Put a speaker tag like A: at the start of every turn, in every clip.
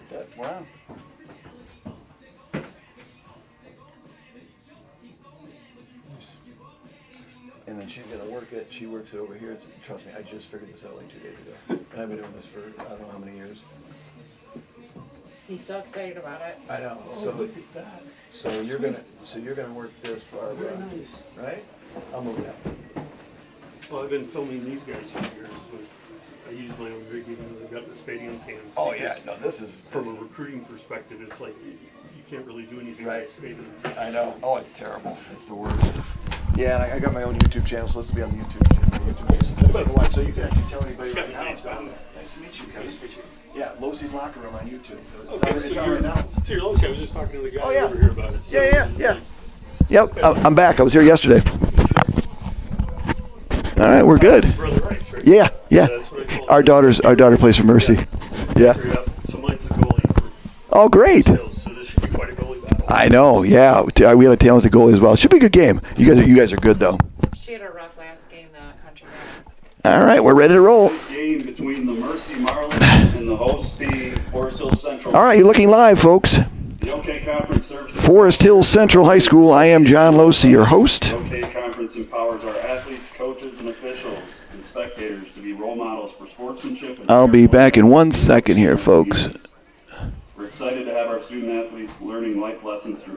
A: Is that wow? And then she's gonna work it. She works it over here. Trust me, I just figured this out like 2 days ago, and I've been doing this for I don't know how many years.
B: He's so excited about it.
A: I know.
C: Oh, look at that.
A: So you're gonna work this, Barbara.
C: Very nice.
A: Right? I'll move that.
C: Well, I've been filming these guys for years, but I use my own rig even though they've got the stadium cams.
A: Oh yeah,
C: because
A: no, this is
C: From a recruiting perspective, it's like you can't really do anything
A: Right.
C: like stadium.
A: I know. Oh, it's terrible. It's the worst. Yeah, and I got my own YouTube channel, so this will be on the YouTube channel. So you can actually tell anybody right now it's on there. Nice to meet you, guys. Yeah, Losey's Locker Room on YouTube. It's
C: Okay,
A: on, it's
C: so
A: on
C: you're,
A: right now.
C: so you're Losi. I was just talking to the guy
A: Oh, yeah.
C: over here about it. So
A: Yeah. Yep, I'm back. I was here yesterday. All right, we're good.
C: Brother Rice, right?
A: Yeah.
C: That's what I told
A: Our daughter plays for Mercy. Yeah.
C: So mine's the goalie for
A: Oh, great.
C: Hills, so this should be quite a goalie battle.
A: I know. Yeah, we had a talented goalie as well. Should be a good game. You guys are good though.
B: She had a rough last game, the country girl.
A: All right, we're ready to roll.
D: Game between the Mercy Marlins and the host team, Forest Hill Central.
A: All right, you're looking live, folks.
D: The OK Conference serves
A: Forest Hill Central High School. I am John Losey, your host.
D: The OK Conference empowers our athletes, coaches, and officials and spectators to be role models for sportsmanship. And
A: I'll be back in 1 second here, folks.
D: We're excited to have our student athletes learning life lessons through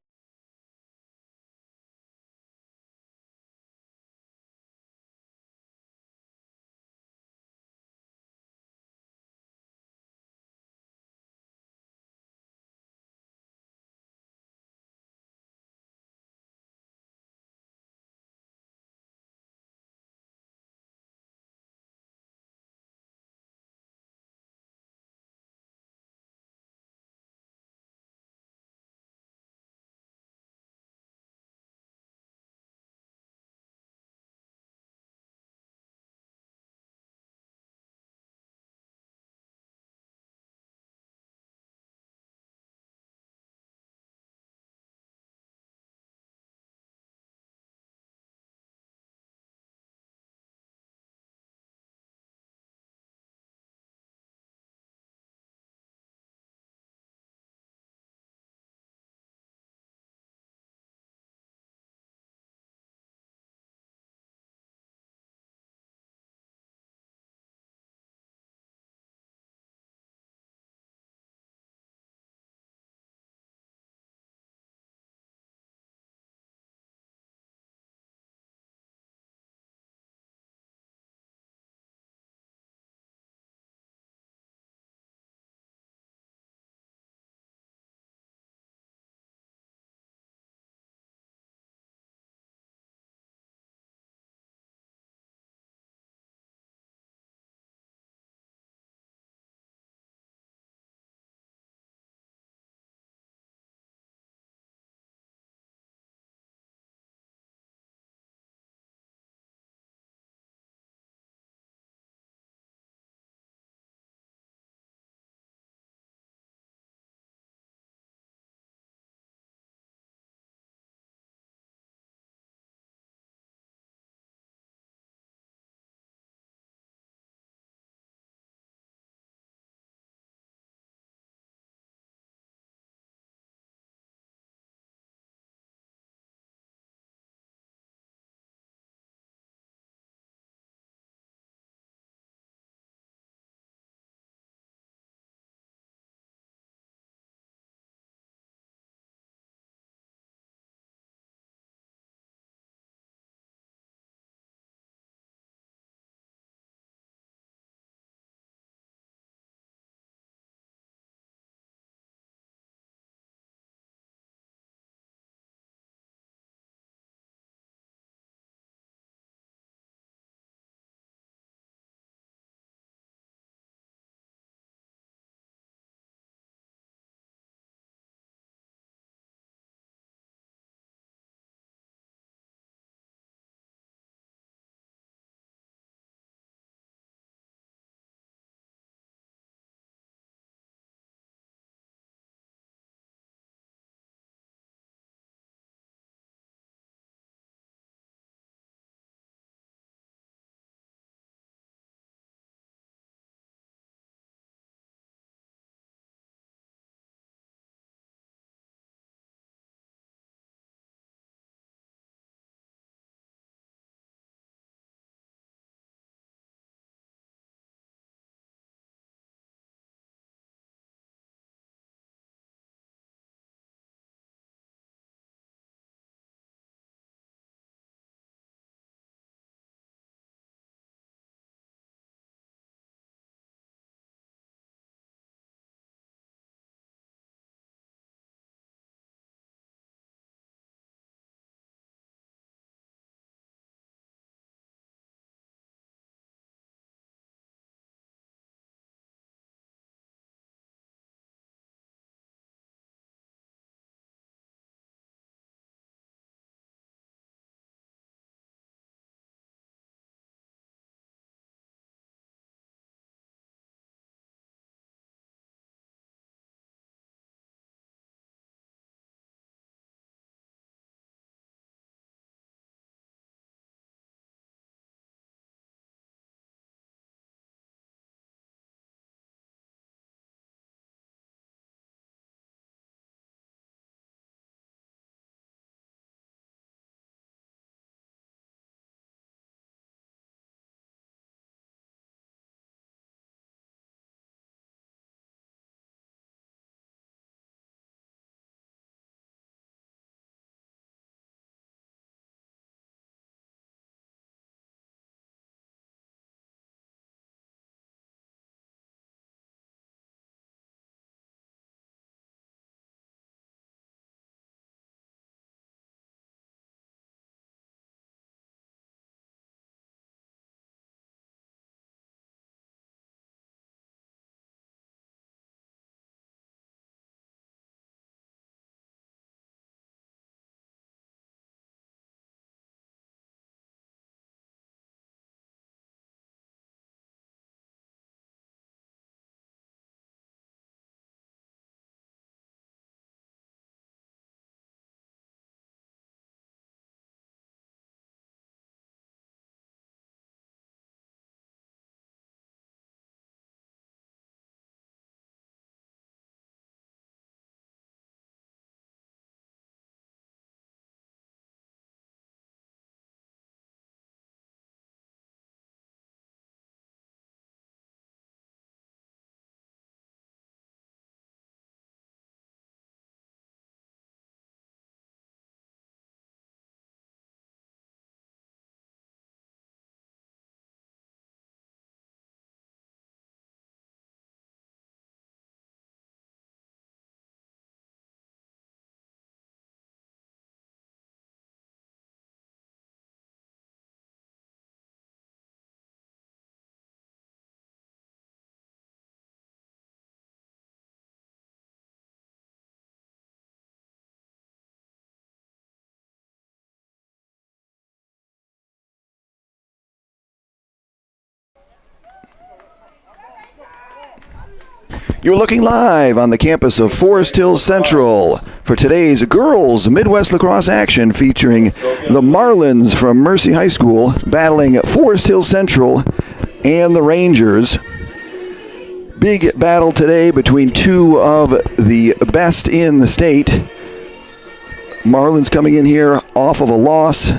A: You're looking live on the campus of Forest Hills Central for today's girls Midwest lacrosse action featuring the Marlins from Mercy High School battling Forest Hills Central and the Rangers. Big battle today between two of the best in the state. Marlins coming in here off of a loss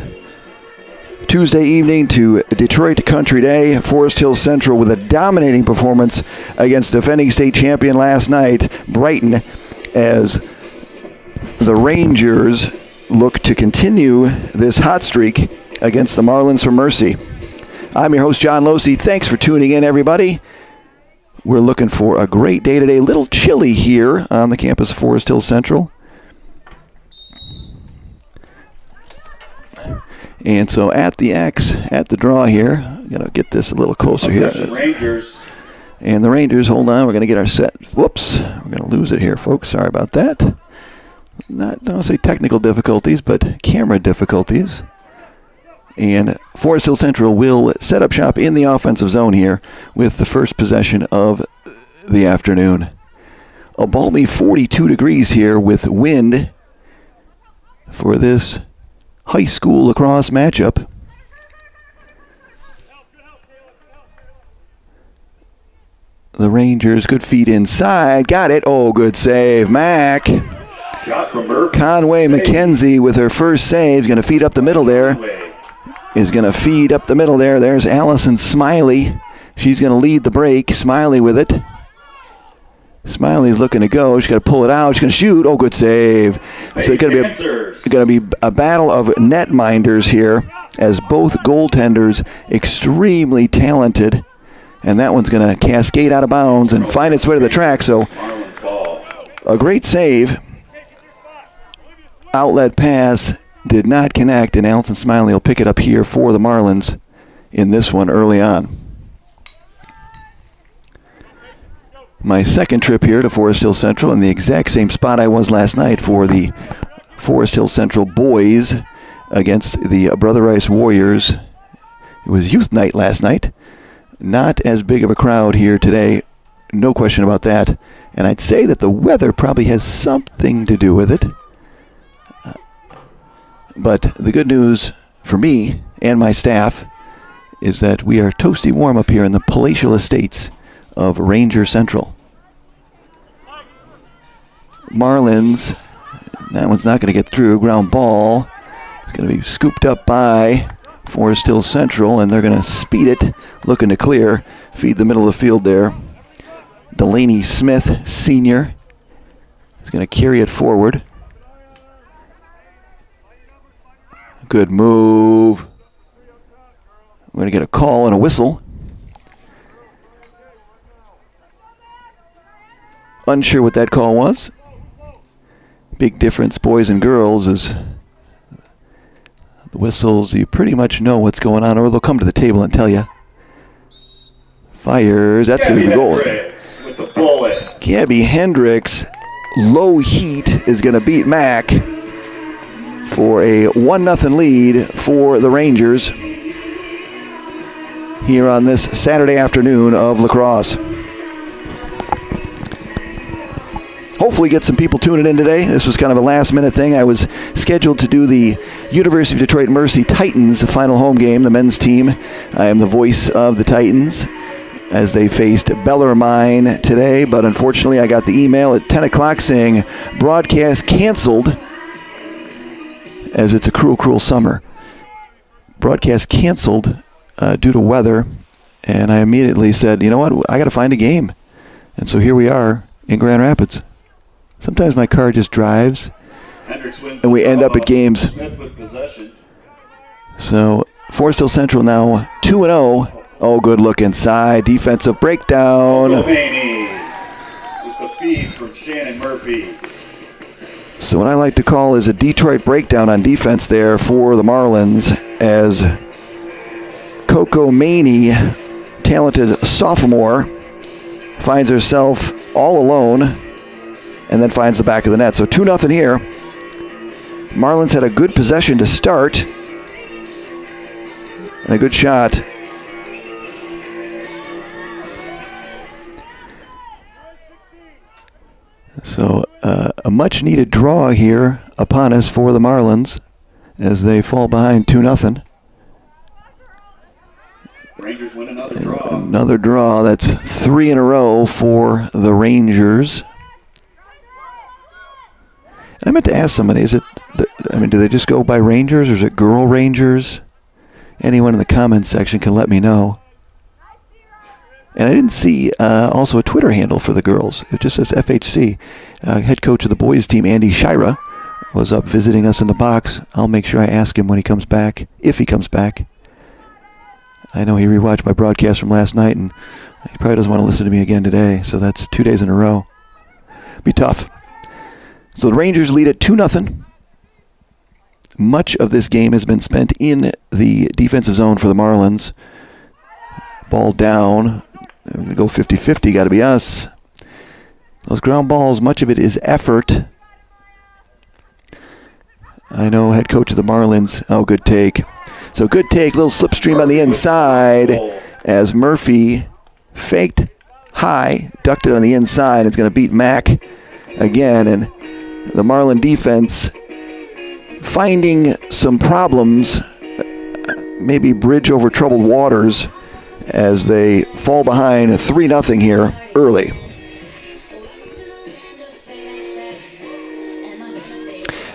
A: Tuesday evening to Detroit Country Day. Forest Hills Central with a dominating performance against defending state champion last night, Brighton, as the Rangers look to continue this hot streak against the Marlins from Mercy. I'm your host, John Losey. Thanks for tuning in, everybody. We're looking for a great day today. A little chilly here on the campus of Forest Hills Central. And so at the X, at the draw here, I'm going to get this a little closer here.
D: Rangers.
A: And the Rangers, hold on, we're going to get our set. Whoops, we're going to lose it here, folks. Sorry about that. I don't want to say technical difficulties, but camera difficulties. And Forest Hills Central will set up shop in the offensive zone here with the first possession of the afternoon. A balmy 42 degrees here with wind for this high school lacrosse matchup. The Rangers, good feed inside. Got it. Oh, good save. Mac.
D: Shot from Murphy.
A: Conway McKenzie with her first save. Going to feed up the middle there. Is going to feed up the middle there. There's Allison Smiley. She's going to lead the break. Smiley with it. Smiley's looking to go. She's got to pull it out. She's going to shoot. Oh, good save. So it's going to be a battle of netminders here, as both goaltenders extremely talented. And that one's going to cascade out of bounds and find its way to the track. So a great save. Outlet pass did not connect, and Allison Smiley will pick it up here for the Marlins in this one early on. My second trip here to Forest Hills Central in the exact same spot I was last night for the Forest Hills Central boys against the Brother Rice Warriors. It was youth night last night. Not as big of a crowd here today, no question about that. And I'd say that the weather probably has something to do with it. But the good news for me and my staff is that we are toasty warm up here in the palatial estates of Ranger Central. Marlins, that one's not going to get through. Ground ball. It's going to be scooped up by Forest Hills Central, and they're going to speed it, looking to clear. Feed the middle of the field there. Delaney Smith, senior, is going to carry it forward. Good move. We're going to get a call and a whistle. Unsure what that call was. Big difference, boys and girls, is the whistles, you pretty much know what's going on, or they'll come to the table and tell you. Fires. That's going to be a goal.
D: With the bullet.
A: Gabby Hendricks, low heat, is going to beat Mac for a 1-0 lead for the Rangers here on this Saturday afternoon of lacrosse. Hopefully get some people tuning in today. This was kind of a last-minute thing. I was scheduled to do the University of Detroit Mercy Titans final home game, the men's team. I am the voice of the Titans as they faced Bellarmine today, but unfortunately I got the email at 10 o'clock saying broadcast canceled, as it's a cruel, cruel summer. Broadcast canceled due to weather, and I immediately said, you know what, I got to find a game. And so here we are in Grand Rapids. Sometimes my car just drives, and we end up at games. So Forest Hills Central now 2-0. Oh, good look inside. Defensive breakdown.
D: With the feed from Shannon Murphy.
A: So what I like to call is a Detroit breakdown on defense there for the Marlins, as Coco Maney, talented sophomore, finds herself all alone and then finds the back of the net. So 2-0 here. Marlins had a good possession to start and a good shot. So a much-needed draw here upon us for the Marlins as they fall behind 2-0.
D: Rangers win another draw.
A: Another draw. That's 3 in a row for the Rangers. And I meant to ask somebody, do they just go by Rangers or is it Girl Rangers? Anyone in the comments section can let me know. And I didn't see also a Twitter handle for the girls. It just says FHC. Head coach of the boys team, Andy Shira, was up visiting us in the box. I'll make sure I ask him when he comes back, if he comes back. I know he rewatched my broadcast from last night, and he probably doesn't want to listen to me again today, so that's 2 days in a row. Be tough. So the Rangers lead at 2-0. Much of this game has been spent in the defensive zone for the Marlins. Ball down. We're going to go 50-50. Got to be us. Those ground balls, much of it is effort. I know head coach of the Marlins. Oh, good take. So good take. Little slipstream on the inside as Murphy faked high, ducked it on the inside. It's going to beat Mack again. And the Marlin defense finding some problems, maybe bridge over troubled waters, as they fall behind 3-0 here early.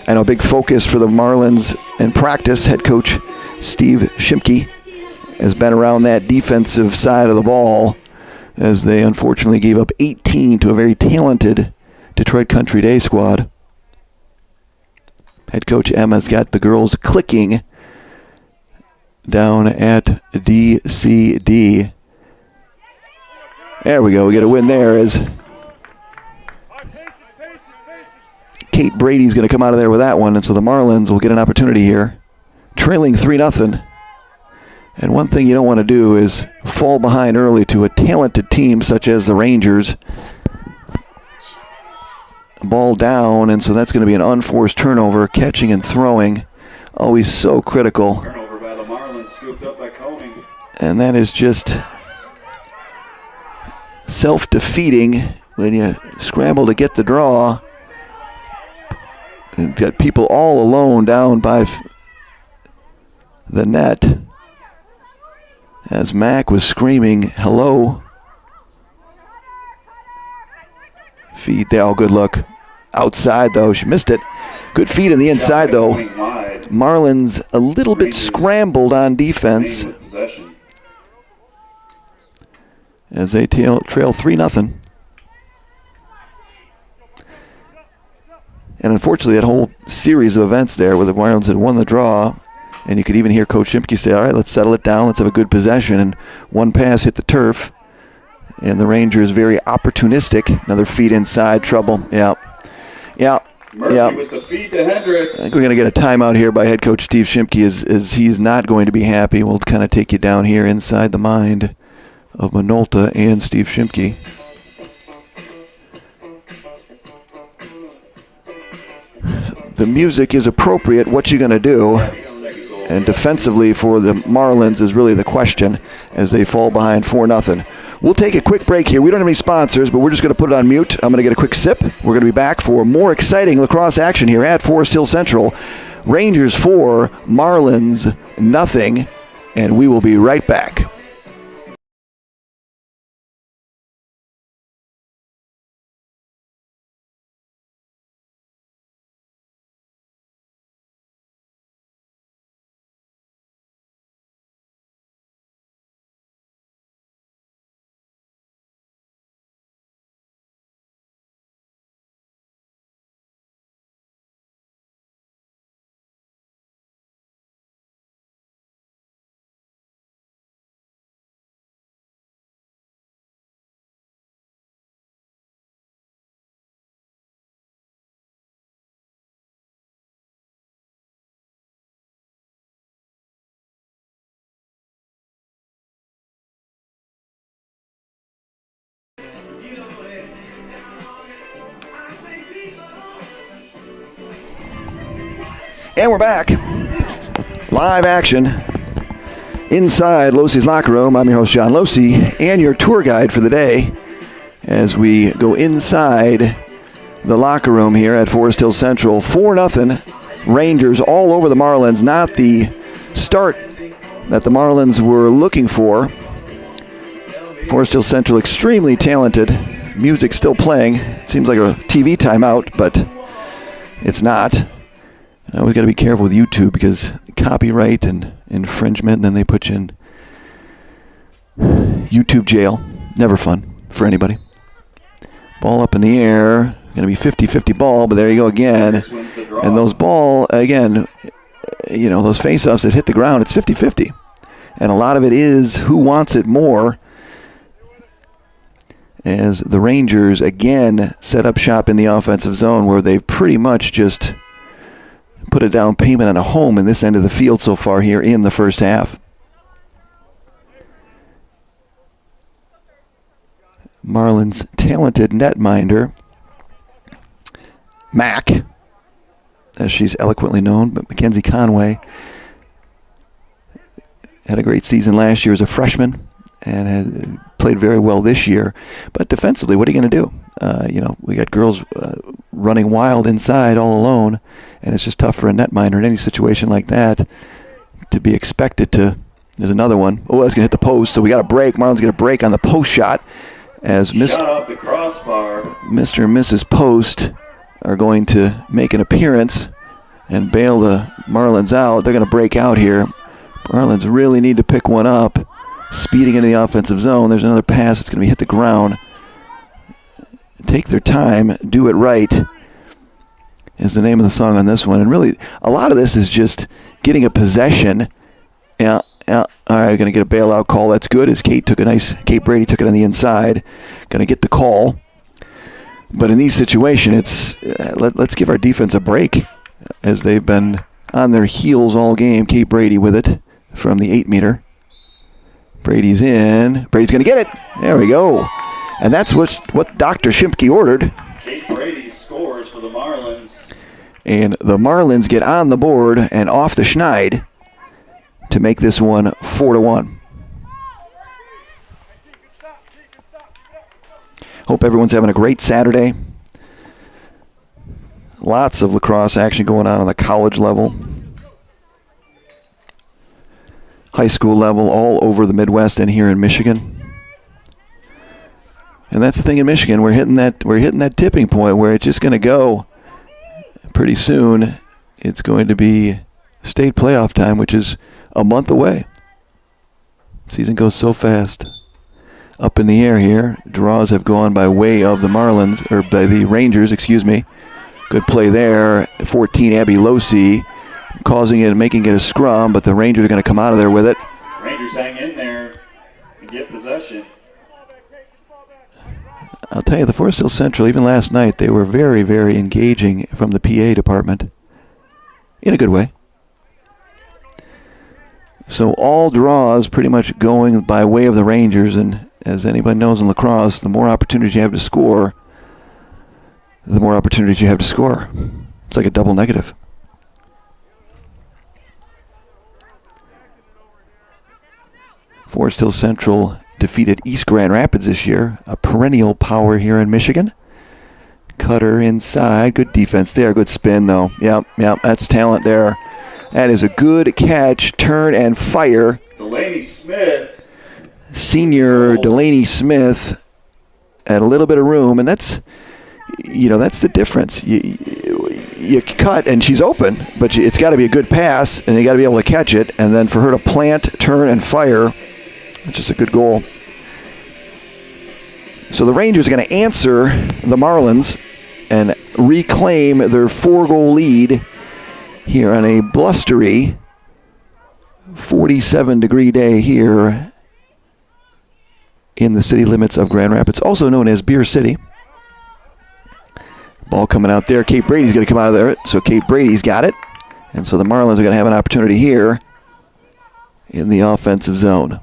A: I know a big focus for the Marlins in practice. Head coach Steve Shimke has been around that defensive side of the ball as they unfortunately gave up 18 to a very talented Detroit Country Day squad. Head coach Emma's got the girls clicking down at DCD. There we go. We get a win there as Kate Brady's going to come out of there with that one, and so the Marlins will get an opportunity here. Trailing 3-0. And one thing you don't want to do is fall behind early to a talented team such as the Rangers. Ball down, and so that's going to be an unforced turnover, catching and throwing. Always so critical.
D: Turnover by the Marlins, scooped up by Coney.
A: And that is just self-defeating when you scramble to get the draw. And got people all alone down by the net as Mack was screaming, hello. Feed there. Oh, good look. Outside, though. She missed it. Good feed on the inside, though. Marlins a little bit scrambled on defense as they trail 3-0. And unfortunately, that whole series of events there where the Marlins had won the draw, and you could even hear Coach Shimke say, all right, let's settle it down. Let's have a good possession. And one pass hit the turf. And the Rangers very opportunistic. Another feed inside. Trouble. Yeah.
D: Murphy with the feed to Hendricks.
A: I think we're going to get a timeout here by head coach Steve Shimke as he's not going to be happy. We'll kind of take you down here inside the mind of Minolta and Steve Shimke. The music is appropriate. What you going to do? And defensively for the Marlins is really the question as they fall behind 4-0. We'll take a quick break here. We don't have any sponsors, but we're just going to put it on mute. I'm going to get a quick sip. We're going to be back for more exciting lacrosse action here at Forest Hill Central. Rangers 4, Marlins nothing, and we will be right back. And we're back. Live action inside Losey's locker room. I'm your host, John Losey, and your tour guide for the day as we go inside the locker room here at Forest Hill Central. 4-0 Rangers all over the Marlins. Not the start that the Marlins were looking for. Forest Hill Central extremely talented. Music still playing. It seems like a TV timeout, but it's not. I always got to be careful with YouTube because copyright and infringement, and then they put you in YouTube jail. Never fun for anybody. Ball up in the air. Going to be 50-50 ball, but there you go again. And those ball, again, those face-offs that hit the ground, it's 50-50. And a lot of it is who wants it more, as the Rangers, again, set up shop in the offensive zone where they've pretty much just put a down payment on a home in this end of the field so far here in the first half. Marlins' talented netminder, Mac, as she's eloquently known, but Mackenzie Conway had a great season last year as a freshman and had played very well this year. But defensively, what are you going to do? We got girls running wild inside all alone, and it's just tough for a netminder in any situation like that to be expected to. There's another one. Oh, that's going to hit the post, so we got a break. Marlins get a break on the post shot as
D: Shot off the crossbar.
A: Mr. and Mrs. Post are going to make an appearance and bail the Marlins out. They're going to break out here. Marlins really need to pick one up. Speeding into the offensive zone. There's another pass. It's going to be hit the ground. Take their time. Do it right is the name of the song on this one. And really, a lot of this is just getting a possession. Yeah. All right, going to get a bailout call. That's good. As Kate Brady took it on the inside. Going to get the call. But in these situations, let's give our defense a break, as they've been on their heels all game. Kate Brady with it from the 8-meter. Brady's in. Brady's going to get it. There we go. And that's what Dr. Shimke ordered.
D: Kate Brady scores for the Marlins.
A: And the Marlins get on the board and off the schneid to make this one 4-1. Hope everyone's having a great Saturday. Lots of lacrosse action going on the college level, high school level, all over the Midwest and here in Michigan. And that's the thing in Michigan. We're hitting that tipping point where it's just going to go pretty soon. It's going to be state playoff time, which is a month away. Season goes so fast. Up in the air here. Draws have gone by way of the Marlins, or by the Rangers, excuse me. Good play there. 14, Abby Losi, causing it and making it a scrum, but the Rangers are going to come out of there with it.
D: Rangers hang in there and get possession.
A: I'll tell you, the Forest Hill Central, even last night, they were very, very engaging from the PA department. In a good way. So all draws pretty much going by way of the Rangers, and as anybody knows in lacrosse, the more opportunities you have to score, the more opportunities you have to score. It's like a double negative. Forest Hill Central defeated East Grand Rapids this year, a perennial power here in Michigan. Cutter inside, good defense there, good spin though. Yep, that's talent there. That is a good catch, turn and fire.
D: Delaney Smith.
A: Senior Delaney Smith had a little bit of room, and that's the difference. You cut and she's open, but it's got to be a good pass, and you got to be able to catch it, and then for her to plant, turn, and fire, it's just a good goal. So the Rangers are going to answer the Marlins and reclaim their 4-goal lead here on a blustery 47-degree day here in the city limits of Grand Rapids, also known as Beer City. Ball coming out there. Kate Brady's going to come out of there. So Kate Brady's got it. And so the Marlins are going to have an opportunity here in the offensive zone.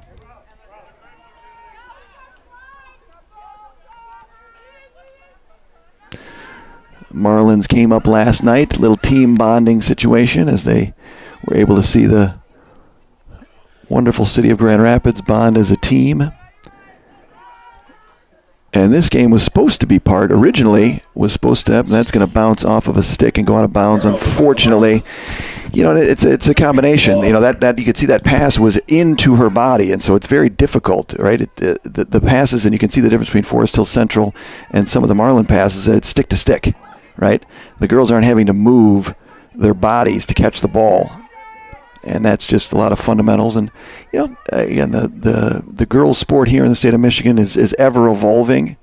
A: Marlins came up last night, little team bonding situation as they were able to see the wonderful city of Grand Rapids bond as a team. And this game was supposed to be originally was supposed to, that's going to bounce off of a stick and go out of bounds. Unfortunately, it's a combination. That you could see that pass was into her body, and so it's very difficult, right? The passes, and you can see the difference between Forest Hill Central and some of the Marlin passes, that it's stick to stick, right? The girls aren't having to move their bodies to catch the ball. And that's just a lot of fundamentals. And, again, the girls' sport here in the state of Michigan is ever evolving.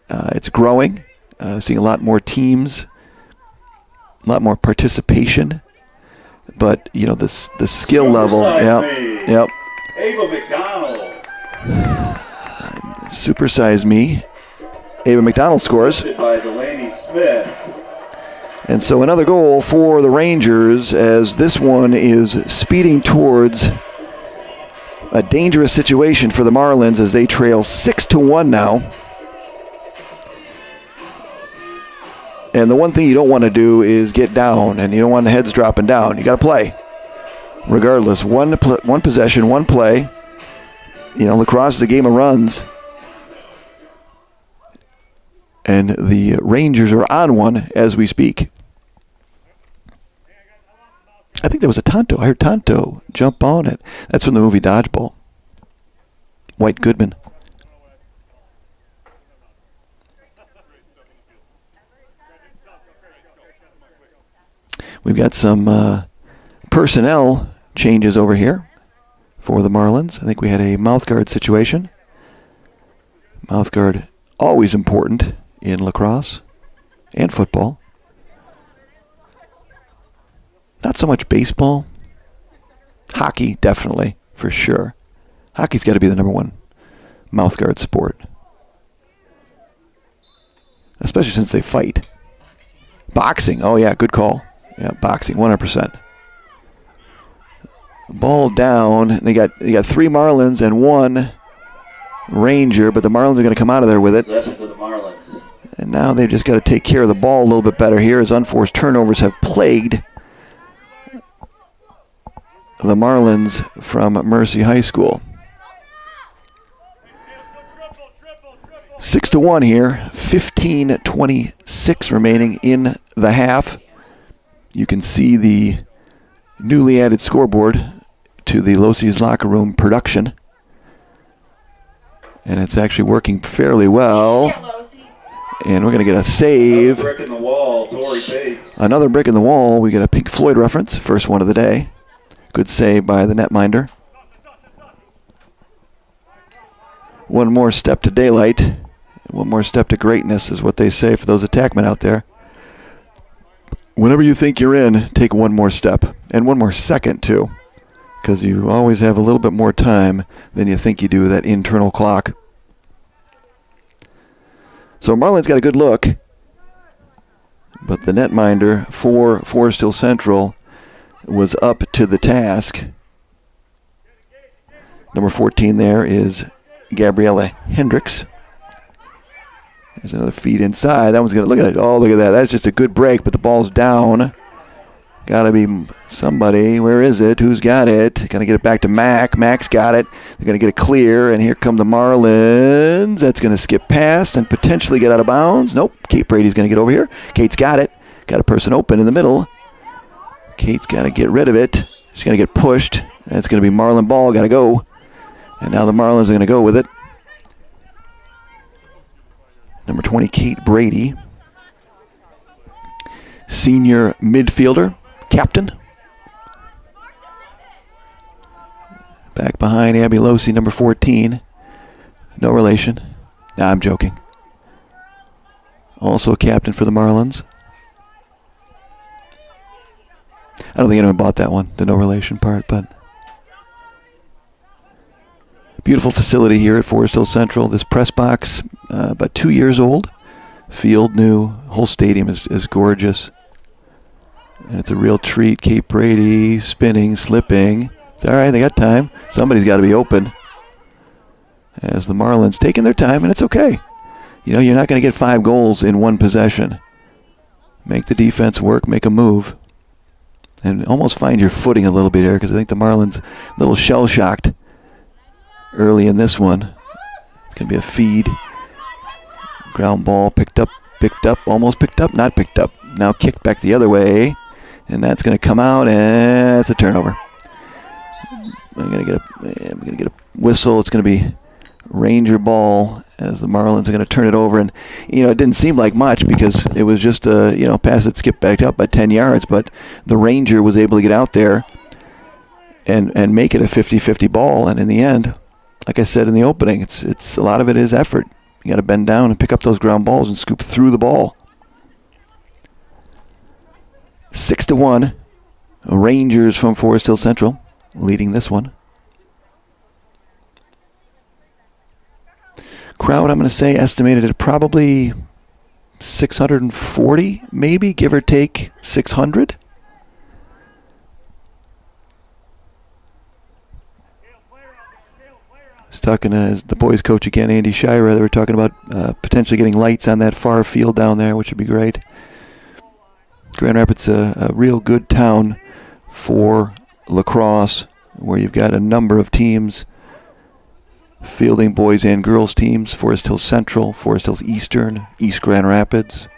A: It's growing. Seeing a lot more teams, a lot more participation. But, the skill level. Yep.
D: Ava McDonald.
A: Supersize me. Ava McDonald scores.
D: By Delaney Smith.
A: And so another goal for the Rangers, as this one is speeding towards a dangerous situation for the Marlins as they trail 6-1 now. And the one thing you don't want to do is get down, and you don't want the heads dropping down. You got to play. Regardless, one possession, one play. Lacrosse is a game of runs. And the Rangers are on one as we speak. I think there was a Tonto. I heard Tonto jump on it. That's from the movie Dodgeball. White Goodman. We've got some personnel changes over here for the Marlins. I think we had a mouth guard situation. Mouth guard, always important in lacrosse and football. Not so much baseball. Hockey, definitely, for sure. Hockey's got to be the number one mouth guard sport. Especially since they fight. Boxing. Oh, yeah, good call. Yeah, boxing, 100%. Ball down. They got 3 Marlins and 1 Ranger, but the Marlins are going to come out of there with it.
D: Possession for the Marlins.
A: And now they've just got to take care of the ball a little bit better here, as unforced turnovers have plagued the Marlins from Mercy High School. 6-1 here, 15:26 remaining in the half. You can see the newly added scoreboard to the Losey's Locker Room production. And it's actually working fairly well. And we're going to get a save.
D: Another brick in the wall, Tori Bates.
A: Another brick in the wall. We get a Pink Floyd reference, first one of the day. Good save by the netminder. One more step to daylight. One more step to greatness is what they say for those attackmen out there. Whenever you think you're in, take one more step. And one more second, too. Because you always have a little bit more time than you think you do, that internal clock. So Marlin's got a good look. But the netminder for Forest Hill Central was up to the task. Number 14 there is Gabriella Hendricks. There's another feed inside. That one's going to, look at it. Oh, look at that. That's just a good break, but the ball's down. Got to be somebody. Where is it? Who's got it? Going to get it back to Mac. Mac's got it. They're going to get it clear, and here come the Marlins. That's going to skip past and potentially get out of bounds. Nope. Kate Brady's going to get over here. Kate's got it. Got a person open in the middle. Kate's got to get rid of it. She's going to get pushed. That's going to be Marlin ball. Got to go. And now the Marlins are going to go with it. Number 20, Kate Brady. Senior midfielder, captain. Back behind Abby Losey, number 14. No relation. Nah, I'm joking. Also captain for the Marlins. I don't think anyone bought that one, the no relation part, but beautiful facility here at Forest Hill Central. This press box, about 2 years old. Field new. Whole stadium is gorgeous. And it's a real treat. Kate Brady spinning, slipping. It's all right, they got time. Somebody's got to be open. As the Marlins taking their time, and it's okay. You know, you're not going to get 5 goals in one possession. Make the defense work, make a move. And almost find your footing a little bit here, because I think the Marlins a little shell-shocked early in this one. It's going to be a feed Ground ball picked up, almost picked up, not picked up. Now kicked back the other way, and that's going to come out, and it's a turnover. I'm going to get a whistle. It's going to be Ranger ball as the Marlins are going to turn it over. And, it didn't seem like much because it was just a, pass that skipped back up by 10 yards. But the Ranger was able to get out there and make it a 50-50 ball. And in the end, like I said in the opening, it's a lot of it is effort. You got to bend down and pick up those ground balls and scoop through the ball. 6-1, Rangers from Forest Hill Central leading this one. Crowd, I'm going to say, estimated at probably 640, maybe, give or take 600. I was talking to the boys' coach again, Andy Shira. They were talking about potentially getting lights on that far field down there, which would be great. Grand Rapids a real good town for lacrosse, where you've got a number of teams fielding boys and girls teams. Forest Hills Central, Forest Hills Eastern, East Grand Rapids.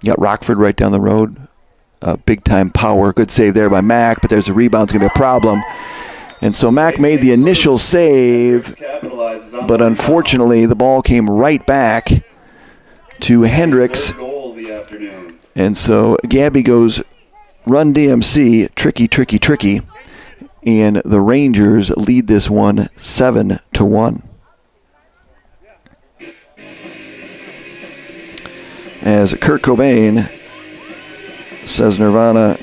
A: You got Rockford right down the road. Big time power. Good save there by Mac, but there's a rebound. It's going to be a problem. And so Mac made the initial save, but unfortunately the ball came right back to Hendricks. And so Gabby goes run DMC, tricky. And the Rangers lead this one 7-1. As Kurt Cobain says, Nirvana.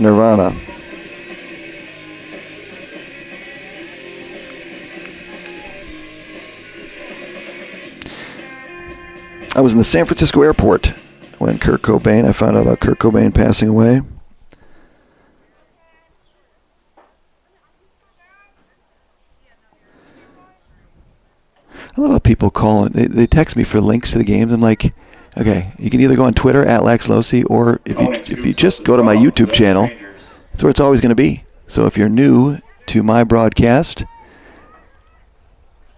A: I was in the San Francisco airport when I found out about Kurt Cobain passing away. I love how people call it. They text me for links to the games. I'm like, okay, you can either go on Twitter at LaxLosi, or if you just go to my YouTube channel, that's where it's always going to be. So if you're new to my broadcast,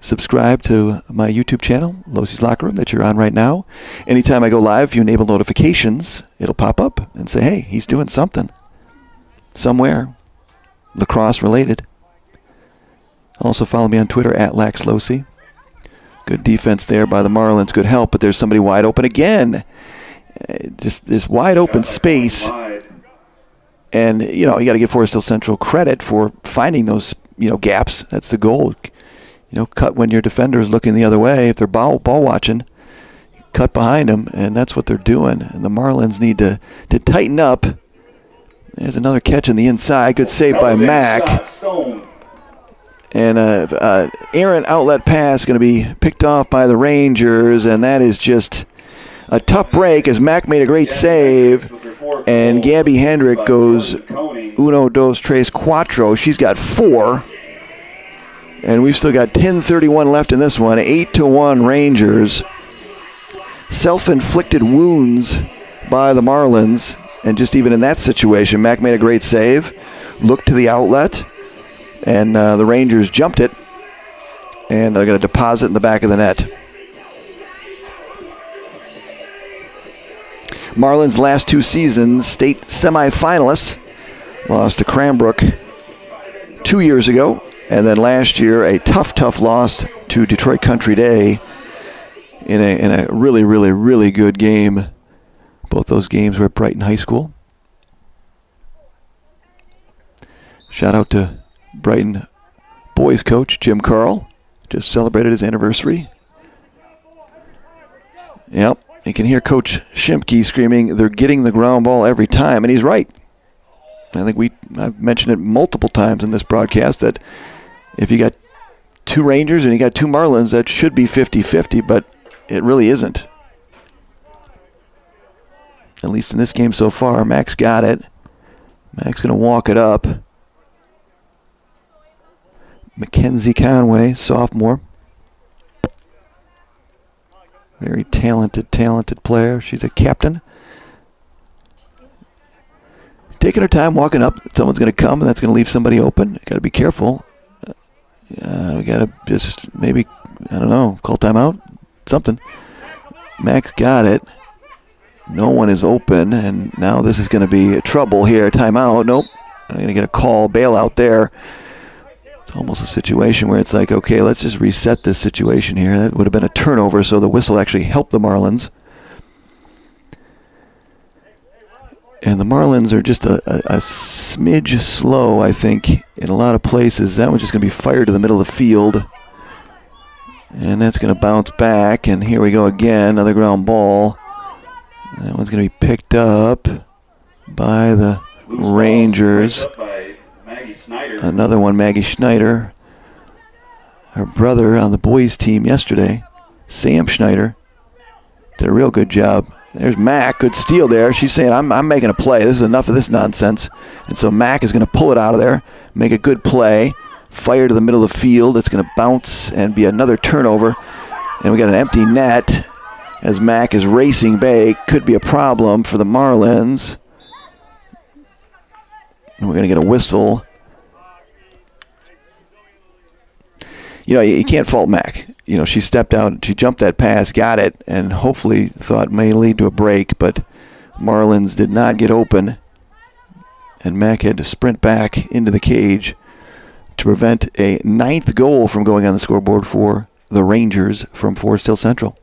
A: subscribe to my YouTube channel, Losi's Locker Room, that you're on right now. Anytime I go live, if you enable notifications, it'll pop up and say, hey, he's doing something somewhere lacrosse related. Also follow me on Twitter at LaxLosi. Good defense there by the Marlins. Good help, but there's somebody wide open again. Just this wide open space. And, you got to give Forest Hill Central credit for finding those, gaps. That's the goal. Cut when your defender is looking the other way. If they're ball watching, cut behind them, and that's what they're doing. And the Marlins need to tighten up. There's another catch on the inside. Good save by Mac. And errant outlet pass going to be picked off by the Rangers, and that is just a tough break as Mac made a great save. And Gabby Hendrick goes uno, dos, tres, cuatro. She's got 4. And we've still got 10:31 left in this one. 8-1 Rangers. Self-inflicted wounds by the Marlins. And just even in that situation, Mac made a great save. Looked to the outlet. And the Rangers jumped it, and they're going to deposit in the back of the net. Marlins last 2 seasons, state semifinalists, lost to Cranbrook 2 years ago, and then last year a tough loss to Detroit Country Day in a really good game. Both those games were at Brighton High School. Shout out to Brighton boys coach Jim Carl. Just celebrated his anniversary. Yep, you can hear Coach Shimke screaming, they're getting the ground ball every time, and he's right. I think I've mentioned it multiple times in this broadcast that if you got 2 Rangers and you got 2 Marlins, that should be 50-50, but it really isn't. At least in this game so far, Mac's got it. Mac's going to walk it up. Mackenzie Conway, sophomore. Very talented player. She's a captain. Taking her time, walking up. Someone's going to come, and that's going to leave somebody open. Got to be careful. We got to just maybe, call timeout.
E: something. Max got it. No one is open, and now this is going to be trouble here. Timeout. Nope. I'm going to get a call, bailout there. It's almost a situation where it's like, okay, let's just reset this situation here. That would have been a turnover, so the whistle actually helped the Marlins. And the Marlins are just a smidge slow, I think, in a lot of places. That one's just going to be fired to the middle of the field. And that's going to bounce back, and here we go again, another ground ball. That one's going to be picked up by the Rangers. Another one, Maggie Schneider. Her brother on the boys' team yesterday, Sam Schneider, did a real good job. There's Mac, good steal there. She's saying, I'm making a play. This is enough of this nonsense. And so Mac is going to pull it out of there, make a good play, fire to the middle of the field. It's going to bounce and be another turnover. And we got an empty net as Mac is racing back. Could be a problem for the Marlins. And we're going to get a whistle. You know, you can't fault Mac. You know, she stepped out, she jumped that pass, got it, and hopefully thought it may lead to a break, but Marlins did not get open, and Mac had to sprint back into the cage to prevent a 9th goal from going on the scoreboard for the Rangers from Forest Hill Central.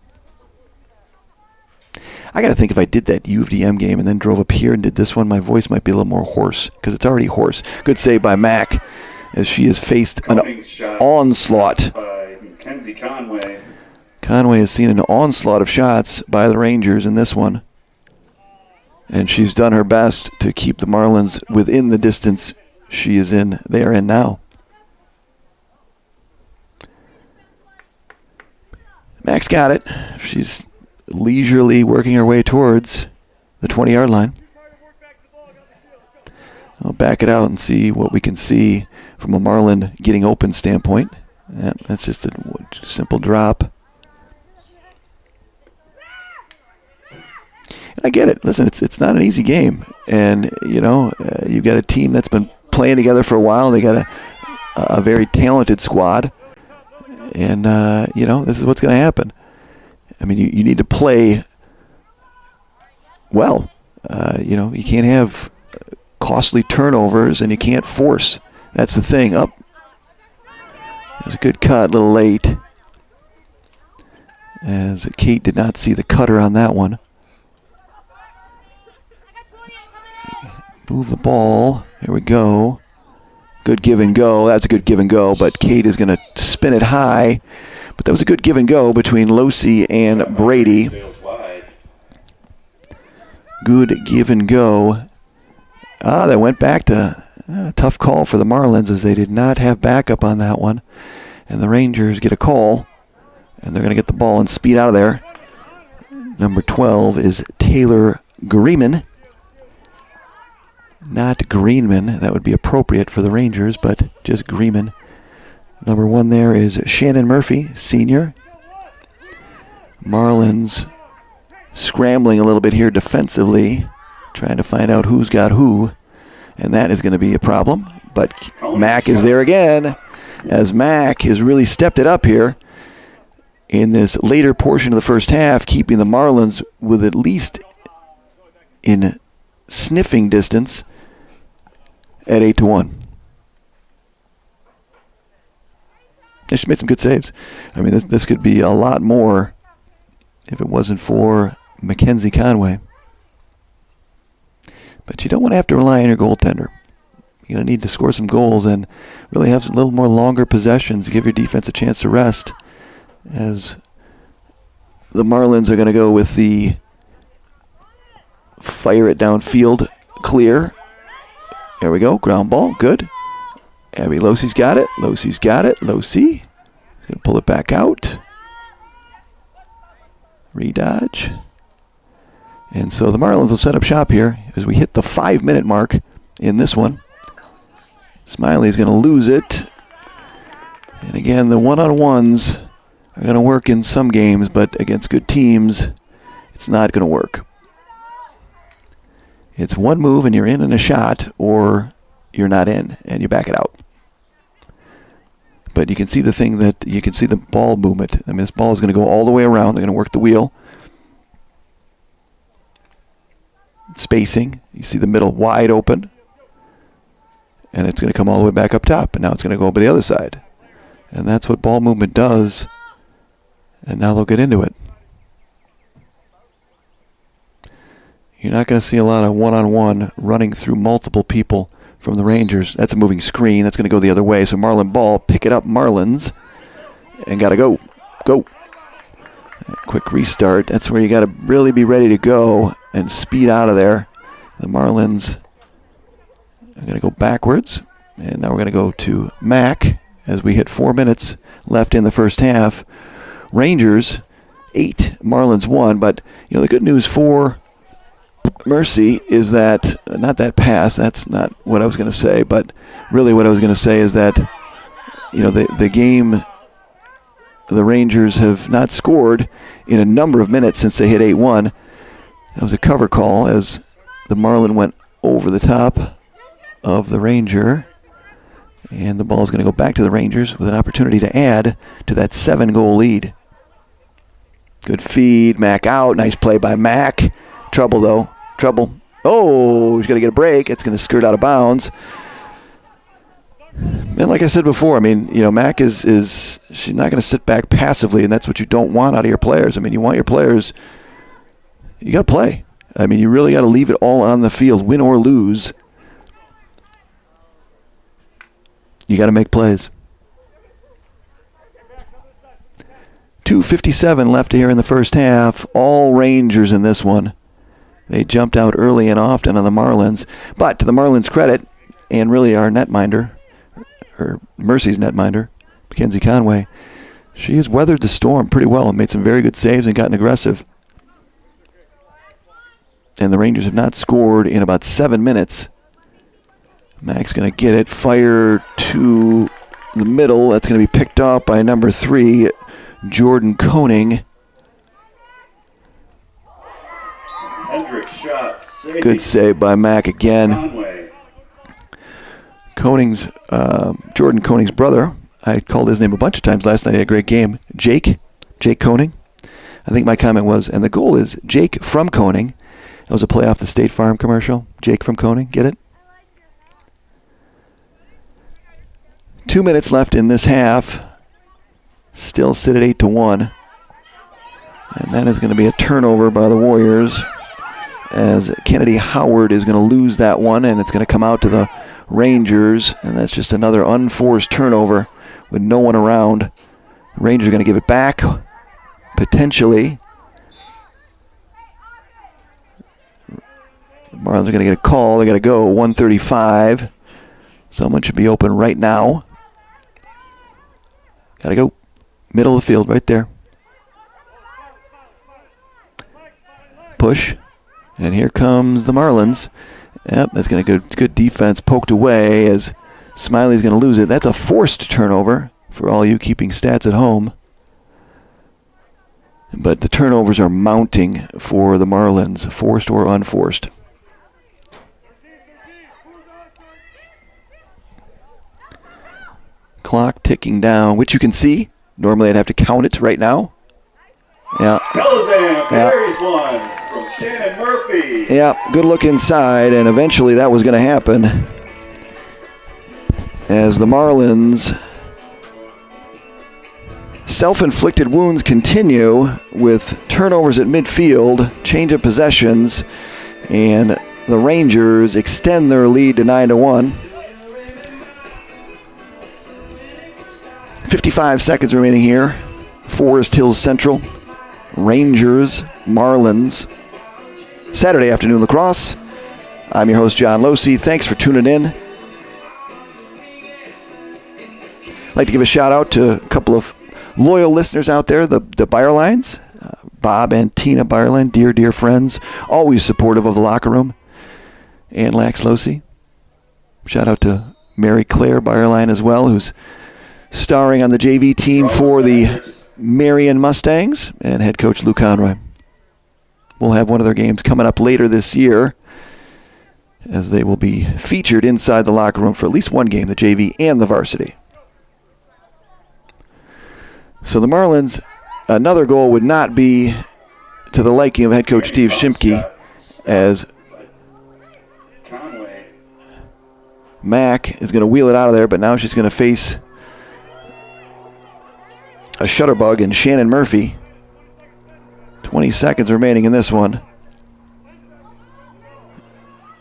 E: I got to think if I did that U of D M game and then drove up here and did this one, my voice might be a little more hoarse, because it's already hoarse. Good save by Mac, as she has faced an onslaught.
D: By Mackenzie Conway.
E: Conway has seen an onslaught of shots by the Rangers in this one. And she's done her best to keep the Marlins within the distance they are in now. Max got it. She's leisurely working her way towards the 20-yard line. I'll back it out and see what we can see from a Marlin getting open standpoint. Yep, that's just a simple drop. And I get it. Listen, it's not an easy game. And, you know, you've got a team that's been playing together for a while. They got a very talented squad. And, you know, this is what's going to happen. I mean, you need to play well. You know, you can't have costly turnovers, and you can't force. That's the thing. Up. There's a good cut, a little late. As Kate did not see the cutter on that one. Move the ball. Here we go. Good give and go. That's a good give and go, but Kate is going to spin it high. But that was a good give and go between Losi and Brady. Good give and go. That went back to a tough call for the Marlins, as they did not have backup on that one. And the Rangers get a call, and they're going to get the ball and speed out of there. Number 12 is Taylor Greenman. Not Greenman. That would be appropriate for the Rangers, but just Greenman. Number 1 there is Shannon Murphy, senior. Marlins scrambling a little bit here defensively, trying to find out who's got who, and that is going to be a problem. But Mac is there again, as Mac has really stepped it up here in this later portion of the first half, keeping the Marlins with at least in sniffing distance at 8-1. She made some good saves. I mean, this could be a lot more if it wasn't for Mackenzie Conway. But you don't want to have to rely on your goaltender. You're going to need to score some goals and really have a little more longer possessions, give your defense a chance to rest, as the Marlins are going to go with the fire it downfield clear. There we go. Ground ball. Good. Abby Losi's got it. Losi's got it. Losi. Going to pull it back out. Redodge. And so the Marlins will set up shop here as we hit the 5-minute mark in this one. Smiley's going to lose it. And again, the one-on-ones are going to work in some games, but against good teams, it's not going to work. It's one move and you're in a shot, or you're not in and you back it out. But you can see the ball movement. I mean, this ball is going to go all the way around. They're going to work the wheel. Spacing. You see the middle wide open. And it's going to come all the way back up top. And now it's going to go over the other side. And that's what ball movement does. And now they'll get into it. You're not going to see a lot of one-on-one running through multiple people from the Rangers. That's a moving screen. That's going to go the other way. So Marlin ball, pick it up, Marlins. And got to go. Go. Quick restart. That's where you got to really be ready to go and speed out of there. The Marlins are going to go backwards. And now we're going to go to Mac as we hit 4 minutes left in the first half. Rangers 8, Marlins 1. But, the good news for Mercy is that, not that pass, that's not what I was going to say, but really what I was going to say is that, the game, the Rangers have not scored in a number of minutes since they hit 8-1. That was a cover call as the Marlin went over the top of the Ranger. And the ball is going to go back to the Rangers with an opportunity to add to that 7-goal lead. Good feed, Mac out. Nice play by Mac. Trouble, though. Trouble. Oh, he's going to get a break. It's going to skirt out of bounds. And like I said before, Mac is she's not going to sit back passively, and that's what you don't want out of your players. You want your players, you got to play. You really got to leave it all on the field, win or lose. You got to make plays. 2:57 left here in the first half. All Rangers in this one. They jumped out early and often on the Marlins. But to the Marlins' credit, and really our netminder, or Mercy's netminder, Mackenzie Conway, she has weathered the storm pretty well and made some very good saves and gotten aggressive. And the Rangers have not scored in about 7 minutes. Mac's going to get it, fire to the middle. That's going to be picked up by number 3, Jordan Koning.
D: Hendrick's shot saved.
E: Good save by Mac again.
D: Conway.
E: Jordan Koning's brother. I called his name a bunch of times last night. He had a great game. Jake Koning. I think my comment was, and the goal is Jake from Koning. That was a play off the State Farm commercial. Jake from Koning. Get it? 2 minutes left in this half. Still sit at 8-1. And that is going to be a turnover by the Warriors, as Kennedy Howard is going to lose that one, and it's going to come out to the Rangers, and that's just another unforced turnover with no one around. The Rangers are going to give it back, potentially. The Marlins are going to get a call. They got to go. 1:35. Someone should be open right now. Got to go. Middle of the field, right there. Push. And here comes the Marlins. Yep, that's going to go. Good defense poked away as Smiley's going to lose it. That's a forced turnover for all you keeping stats at home. But the turnovers are mounting for the Marlins, forced or unforced. Clock ticking down, which you can see. Normally I'd have to count it right now. Yeah.
D: Telezan carries one from Shannon Murphy.
E: Yeah, good look inside, and eventually that was going to happen. As the Marlins' self-inflicted wounds continue with turnovers at midfield, change of possessions, and the Rangers extend their lead to 9-1. 55 seconds remaining here. Forest Hills Central, Rangers, Marlins. Saturday afternoon lacrosse. I'm your host, John Losey. Thanks for tuning in. I'd like to give a shout out to a couple of loyal listeners out there, the Byerlines, Bob and Tina Byerline, dear friends, always supportive of the locker room, and Lax Losey. Shout out to Mary Claire Byerline as well, who's starring on the JV team for the Marion Mustangs, and head coach Lou Conroy. We'll have one of their games coming up later this year, as they will be featured inside the locker room for at least one game, the JV and the varsity. So the Marlins, another goal would not be to the liking of head coach Steve Shimke, as
D: Conway.
E: Mack is going to wheel it out of there, but now she's going to face a shutterbug and Shannon Murphy. 20 seconds remaining in this one.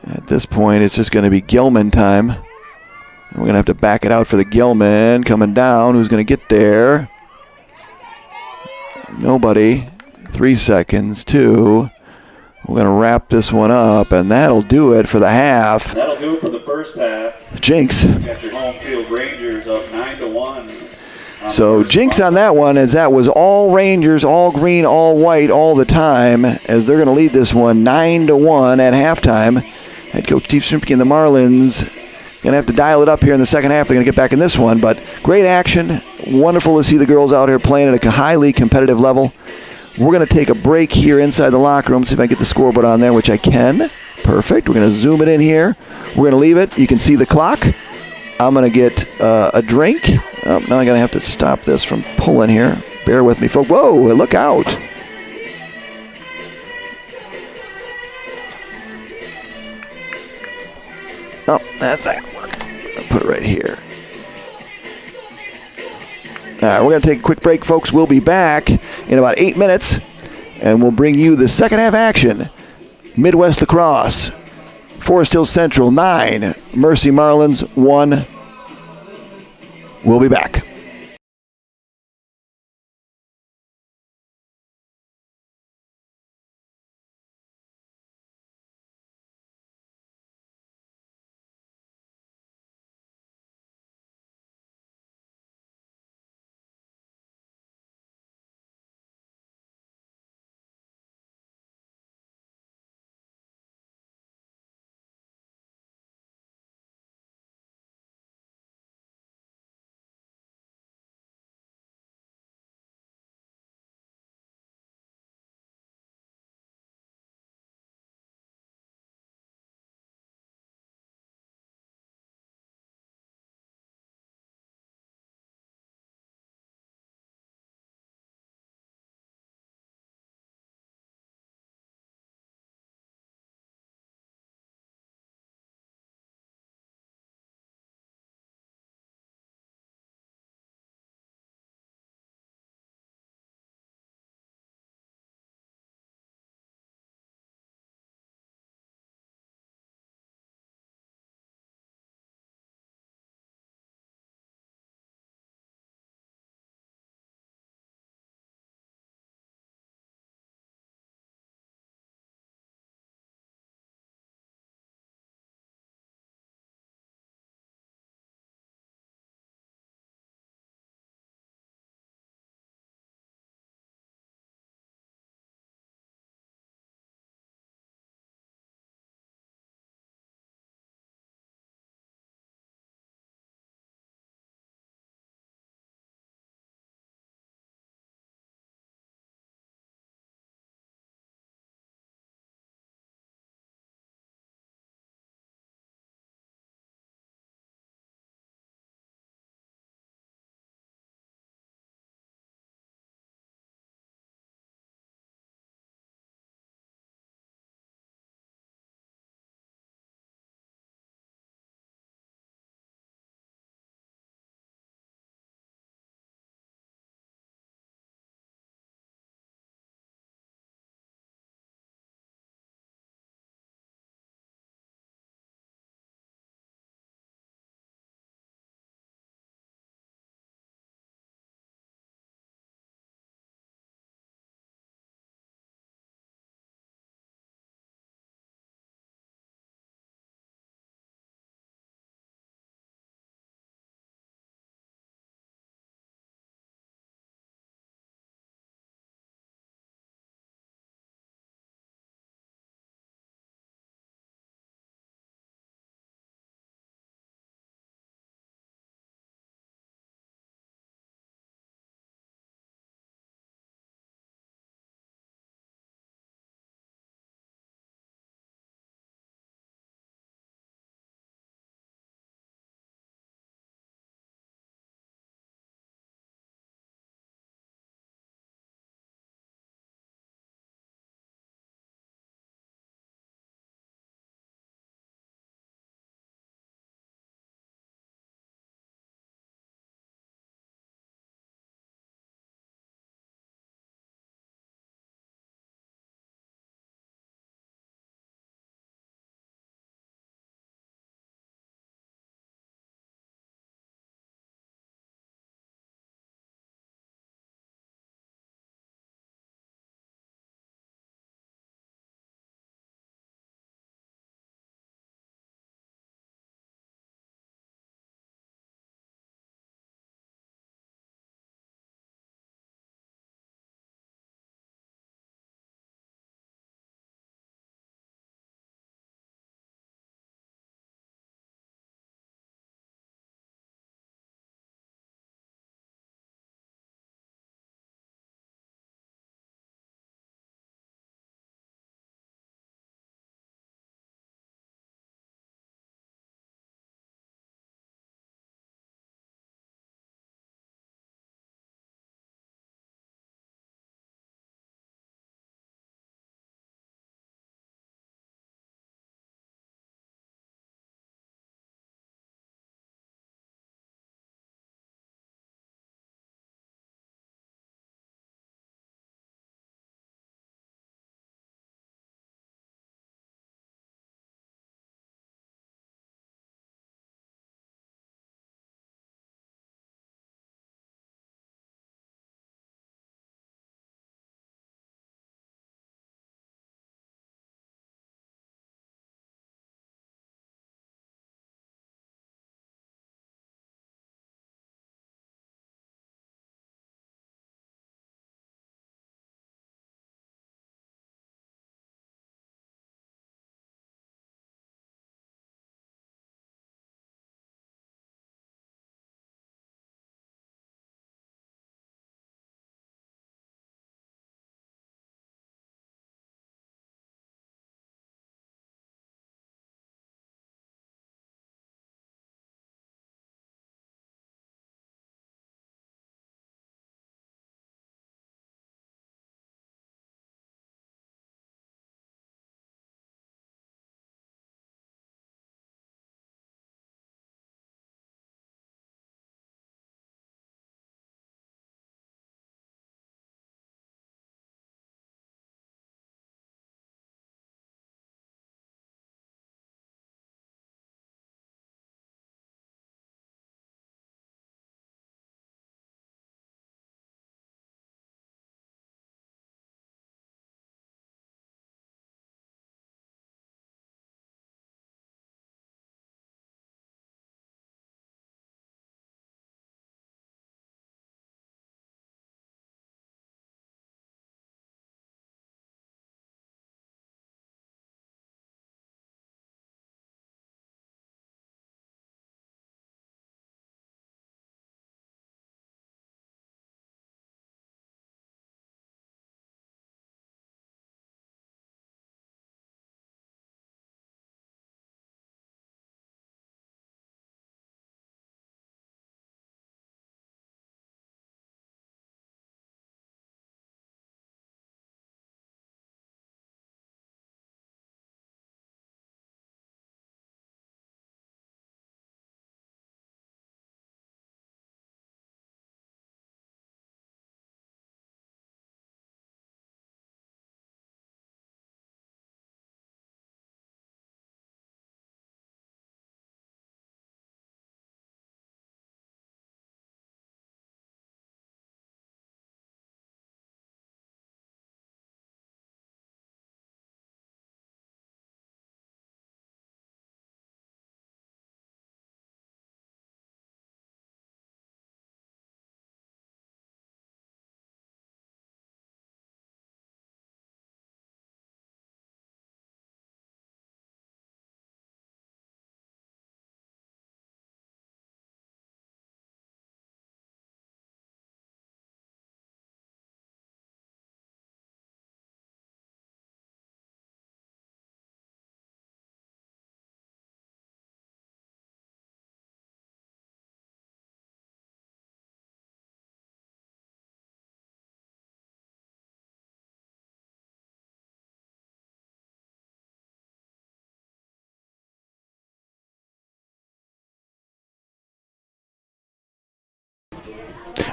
E: At this point, it's just going to be Gilman time. And we're going to have to back it out for the Gilman coming down. Who's going to get there? Nobody. 3 seconds. 2. We're going to wrap this one up, and that'll do it for the half.
D: That'll do it for the first half.
E: Jinx.
D: Got your home field Rangers up 9-1.
E: So jinx on that one, as that was all Rangers, all green, all white, all the time, as they're going to lead this one 9-1 at halftime. Head coach Steve Shimke and the Marlins going to have to dial it up here in the second half. They're going to get back in this one, but great action. Wonderful to see the girls out here playing at a highly competitive level. We're going to take a break here inside the locker room, see if I can get the scoreboard on there, which I can. Perfect. We're going to zoom it in here. We're going to leave it. You can see the clock. I'm going to get a drink. Oh, now I'm going to have to stop this from pulling here. Bear with me, folks. Whoa, look out. Oh, that's not going to work. I'll put it right here. All right, we're going to take a quick break, folks. We'll be back in about 8 minutes, and we'll bring you the second half action. Midwest Lacrosse, Forest Hills Central 9, Mercy Marlins 1. We'll be back.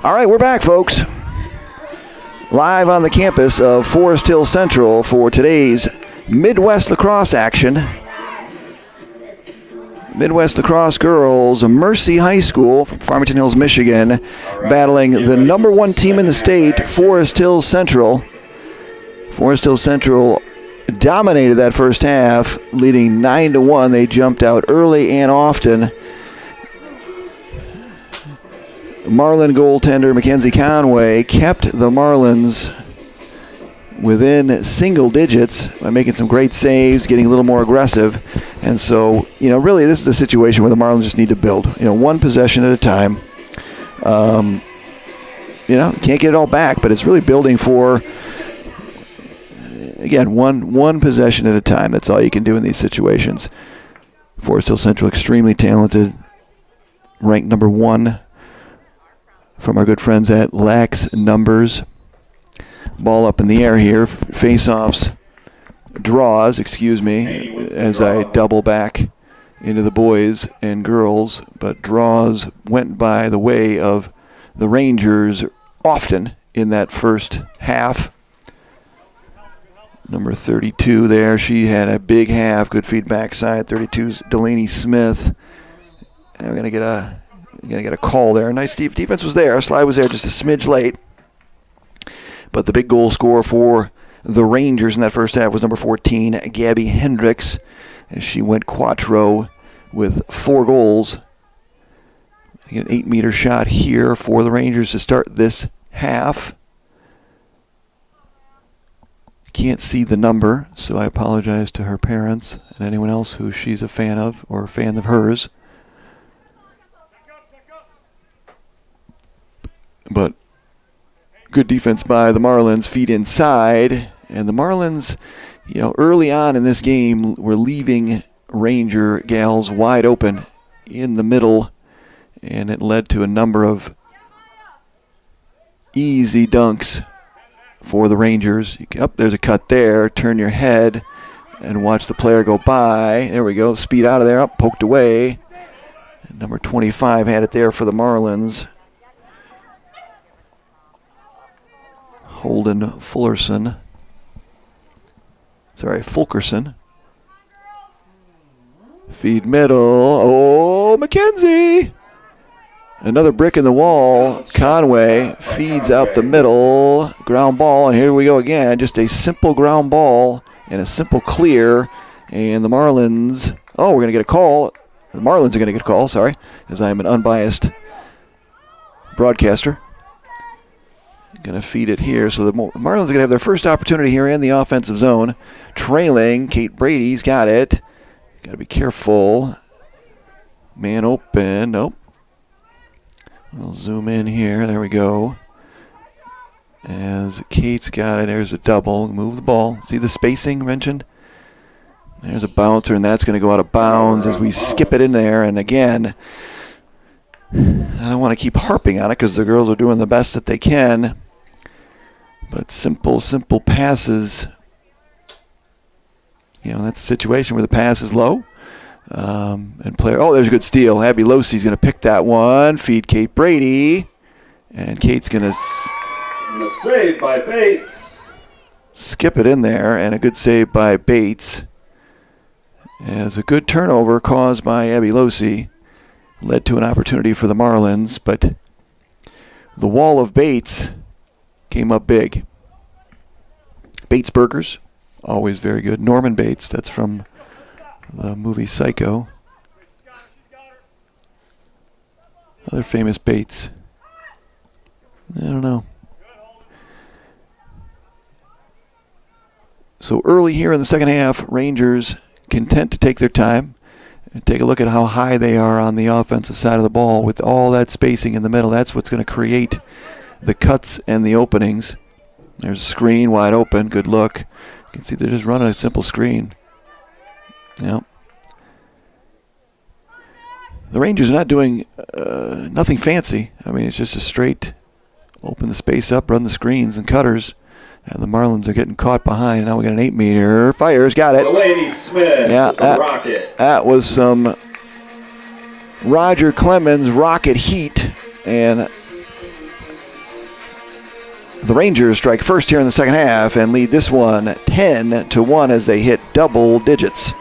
E: All right, we're back, folks. Live on the campus of Forest Hill Central for today's Midwest Lacrosse action. Midwest Lacrosse girls, Mercy High School from Farmington Hills, Michigan, battling the number 1 team in the state, Forest Hill Central. Forest Hill Central dominated that first half, leading 9-1. They jumped out early and often. Marlin goaltender Mackenzie Conway kept the Marlins within single digits by making some great saves, getting a little more aggressive. And so, really this is a situation where the Marlins just need to build, one possession at a time. Can't get it all back, but it's really building for, again, one possession at a time. That's all you can do in these situations. Forest Hill Central, extremely talented, ranked number 1 from our good friends at Lax Numbers. Ball up in the air here. Face-offs, draws, as I double back into the boys and girls. But draws went by the way of the Rangers often in that first half. Number 32 there, she had a big half. Good feedback side. 32's Delaney Smith. And we're gonna get a call there. Nice defense was there. Slide was there just a smidge late. But the big goal scorer for the Rangers in that first half was number 14, Gabby Hendricks, as she went quattro with 4 goals. An 8-meter shot here for the Rangers to start this half. Can't see the number, so I apologize to her parents and anyone else who she's a fan of or a fan of hers. But good defense by the Marlins, feet inside. And the Marlins, early on in this game were leaving Ranger gals wide open in the middle. And it led to a number of easy dunks for the Rangers. There's a cut there. Turn your head and watch the player go by. There we go. Speed out of there. Poked away. And number 25 had it there for the Marlins. Holden Fulkerson. Feed middle. Oh, McKenzie. Another brick in the wall. Conway feeds out the middle. Ground ball, and here we go again. Just a simple ground ball and a simple clear. And the Marlins, we're going to get a call. The Marlins are going to get a call, as I am an unbiased broadcaster. Going to feed it here. So the Marlins are going to have their first opportunity here in the offensive zone. Trailing. Kate Brady's got it. Got to be careful. Man open. Nope. We'll zoom in here. There we go. As Kate's got it. There's a double. Move the ball. See the spacing mentioned? There's a bouncer, and that's going to go out of bounds as we skip it in there. And again, I don't want to keep harping on it because the girls are doing the best that they can. But simple passes. That's a situation where the pass is low. And player, there's a good steal. Abby Losey's going to pick that one. Feed Kate Brady. And Kate's going to...
D: And a save by Bates.
E: Skip it in there, and a good save by Bates. As a good turnover caused by Abby Losey led to an opportunity for the Marlins, but the wall of Bates came up big. Bates Burgers, always very good. Norman Bates, that's from the movie Psycho. Other famous Bates. I don't know. So early here in the second half, Rangers content to take their time and take a look at how high they are on the offensive side of the ball with all that spacing in the middle. That's what's going to create the cuts and the openings. There's a screen wide open. Good look. You can see they're just running a simple screen. Yep. The Rangers are not doing nothing fancy. I mean, it's just a straight open the space up, run the screens and cutters. And the Marlins are getting caught behind. Now we got an 8-meter. Fires, got it.
D: Delaney Smith, rocket.
E: That was some Roger Clemens rocket heat. And the Rangers strike first here in the second half and lead this one 10-1 as they hit double digits.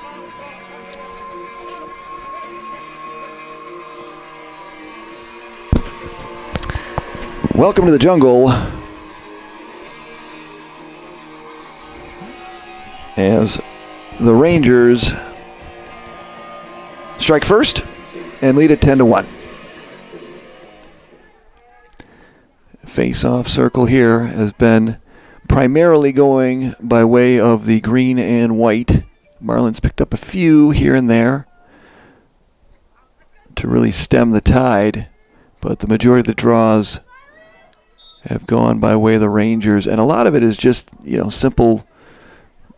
E: Welcome to the jungle. As the Rangers strike first and lead it 10-1. Face-off circle here has been primarily going by way of the green and white. Marlins picked up a few here and there to really stem the tide, but the majority of the draws have gone by way of the Rangers, and a lot of it is just, simple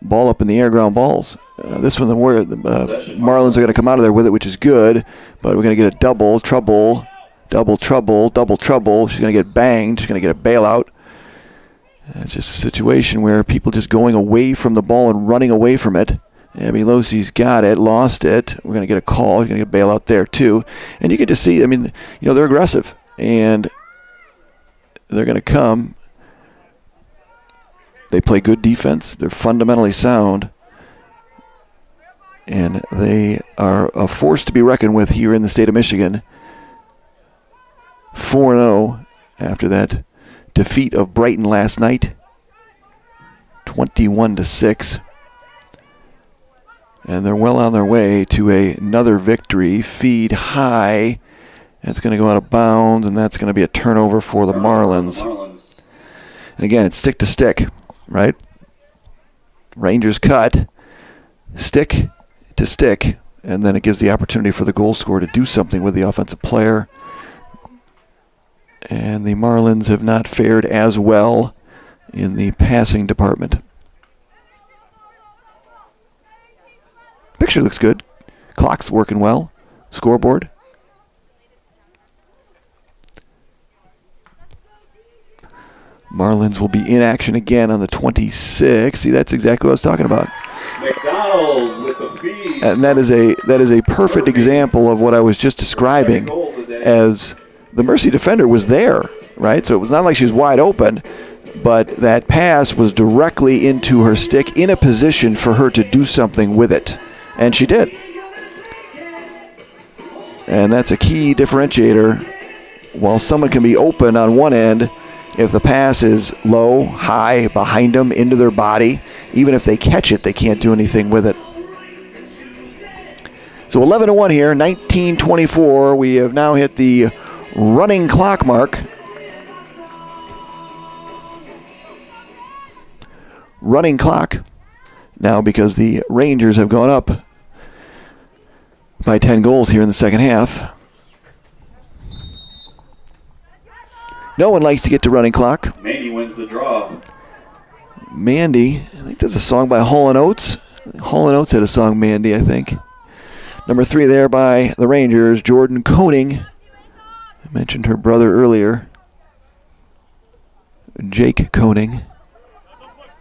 E: ball up in the air, ground balls. This one, the Marlins are going to come out of there with it, which is good, but we're going to get a double trouble. She's going to get banged. She's going to get a bailout. It's just a situation where people just going away from the ball and running away from it. Abby Losey's got it, lost it. We're going to get a call. You're going to get a bailout there, too. And you can just see, they're aggressive. And they're going to come. They play good defense. They're fundamentally sound. And they are a force to be reckoned with here in the state of Michigan. 4-0 after that defeat of Brighton last night. 21-6. And they're well on their way to another victory. Feed high. That's going to go out of bounds, and that's going to be a turnover for the Marlins. And again, it's stick to stick, right? Rangers cut, stick to stick, and then it gives the opportunity for the goal scorer to do something with the offensive player. And the Marlins have not fared as well in the passing department. Picture looks good. Clock's working well. Scoreboard. Marlins will be in action again on the 26th. See, that's exactly what I was talking about.
D: McDonald with the feed.
E: And that is a perfect example of what I was just describing, as the Mercy defender was there, right? So it was not like she was wide open, but that pass was directly into her stick in a position for her to do something with it. And she did. And that's a key differentiator. While someone can be open on one end, if the pass is low, high, behind them, into their body, even if they catch it, they can't do anything with it. So 11-1 here, 19-24. We have now hit the running clock mark. Running clock now because the Rangers have gone up by 10 goals here in the second half. No one likes to get to running clock.
D: Mandy wins the draw.
E: Mandy, I think there's a song by Hall & Oates. Hall & Oates had a song, Mandy, I think. Number 3 there by the Rangers, Jordan Koenig. I mentioned her brother earlier, Jake Koenig.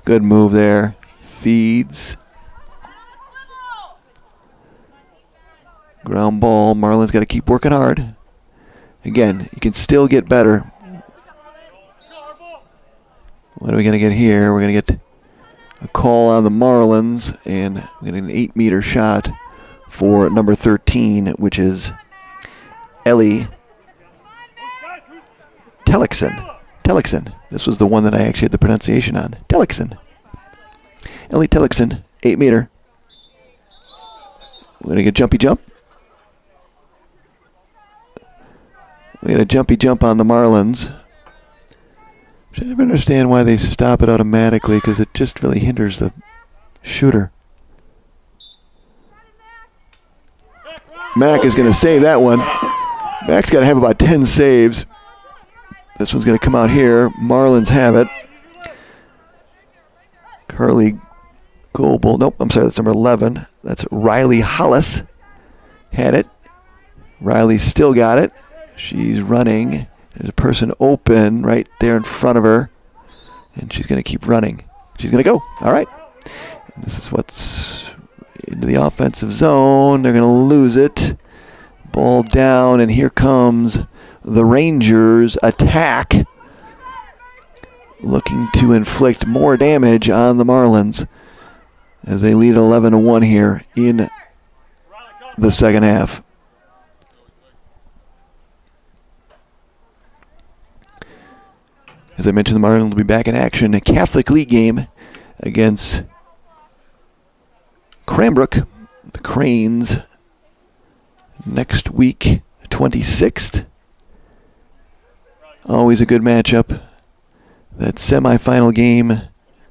E: Good move there. Feeds. Ground ball. Marlins got to keep working hard. Again, you can still get better. What are we going to get here? We're going to get a call on the Marlins, and we're going to get an 8-meter shot for number 13, which is Ellie Tellickson. This was the one that I actually had the pronunciation on. Tellickson. Ellie Tellickson, 8-meter. We're going to get jumpy jump. We got a jumpy jump on the Marlins. I never understand why they stop it automatically, because it just really hinders the shooter. Mack is going to save that one. Mack's got to have about 10 saves. This one's going to come out here. Marlins have it. Carly Goebel. Nope, I'm sorry, that's number 11. That's Riley Hollis. Had it. Riley's still got it. She's running. There's a person open right there in front of her, and she's going to keep running. She's going to go. All right. And this is what's into the offensive zone. They're going to lose it. Ball down, and here comes the Rangers' attack. looking to inflict more damage on the Marlins as they lead 11-1 here in the second half. As I mentioned, the Marlins will be back in action. A Catholic League game against Cranbrook, the Cranes, next week, 26th. Always a good matchup. That semifinal game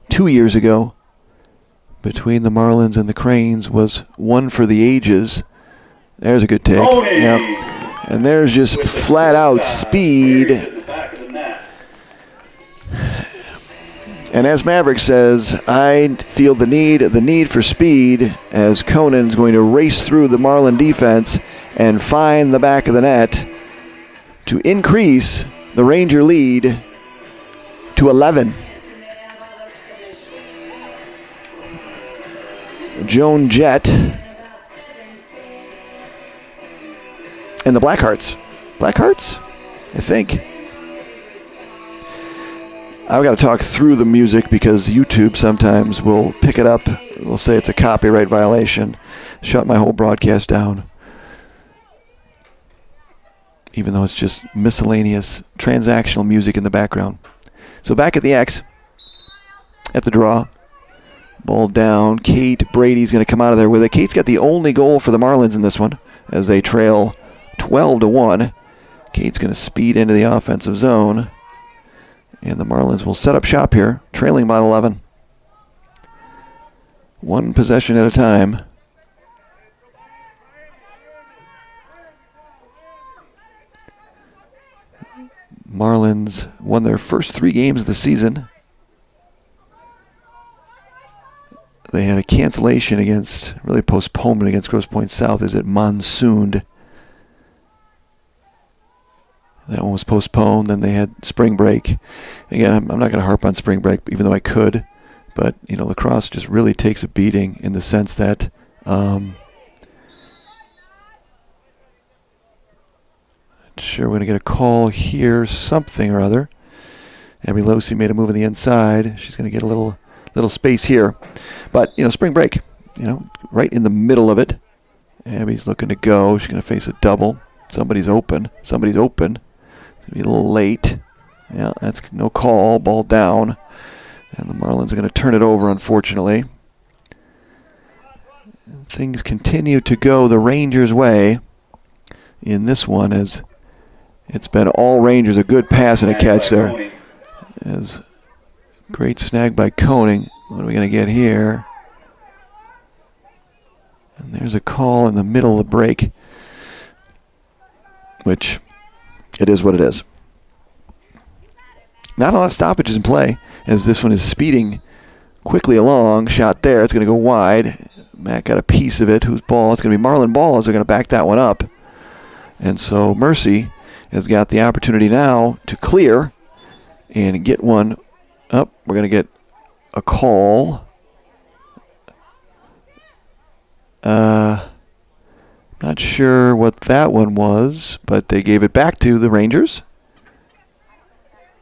E: 2 years ago between the Marlins and the Cranes was one for the ages. There's a good take. Yep. And there's just flat out speed. And as Maverick says, I feel the need for speed as Conan's going to race through the Marlin defense and find the back of the net to increase the Ranger lead to 11. Joan Jett and the Blackhearts. Blackhearts? I think. I've got to talk through the music because YouTube sometimes will pick it up. They'll say it's a copyright violation. Shut my whole broadcast down. Even though it's just miscellaneous transactional music in the background. So back at the X, at the draw. Ball down. Kate Brady's going to come out of there with it. Kate's got the only goal for the Marlins in this one as they trail 12-1. Kate's going to speed into the offensive zone. And the Marlins will set up shop here, trailing by 11. One possession at a time. Marlins won their first 3 games of the season. They had a cancellation against, really postponement against Grosse Pointe South as it monsooned. That one was postponed. Then they had spring break. Again, I'm not going to harp on spring break, even though I could. But, lacrosse just really takes a beating in the sense that sure, we're going to get a call here, something or other. Abby Losi made a move on the inside. She's going to get a little space here. But, spring break, right in the middle of it. Abby's looking to go. She's going to face a double. Somebody's open. Be a little late. Yeah, that's no call. Ball down. And the Marlins are going to turn it over, unfortunately. Things continue to go the Rangers' way in this one as it's been all Rangers. A good pass and a catch there. As great snag by Koning. What are we going to get here? And there's a call in the middle of the break, which it is what it is. Not a lot of stoppages in play as this one is speeding quickly along. Shot there. It's going to go wide. Matt got a piece of it. Whose ball? It's going to be Marlin ball as they're going to back that one up. And so Mercy has got the opportunity now to clear and get one up. We're going to get a call. Not sure what that one was, but they gave it back to the Rangers.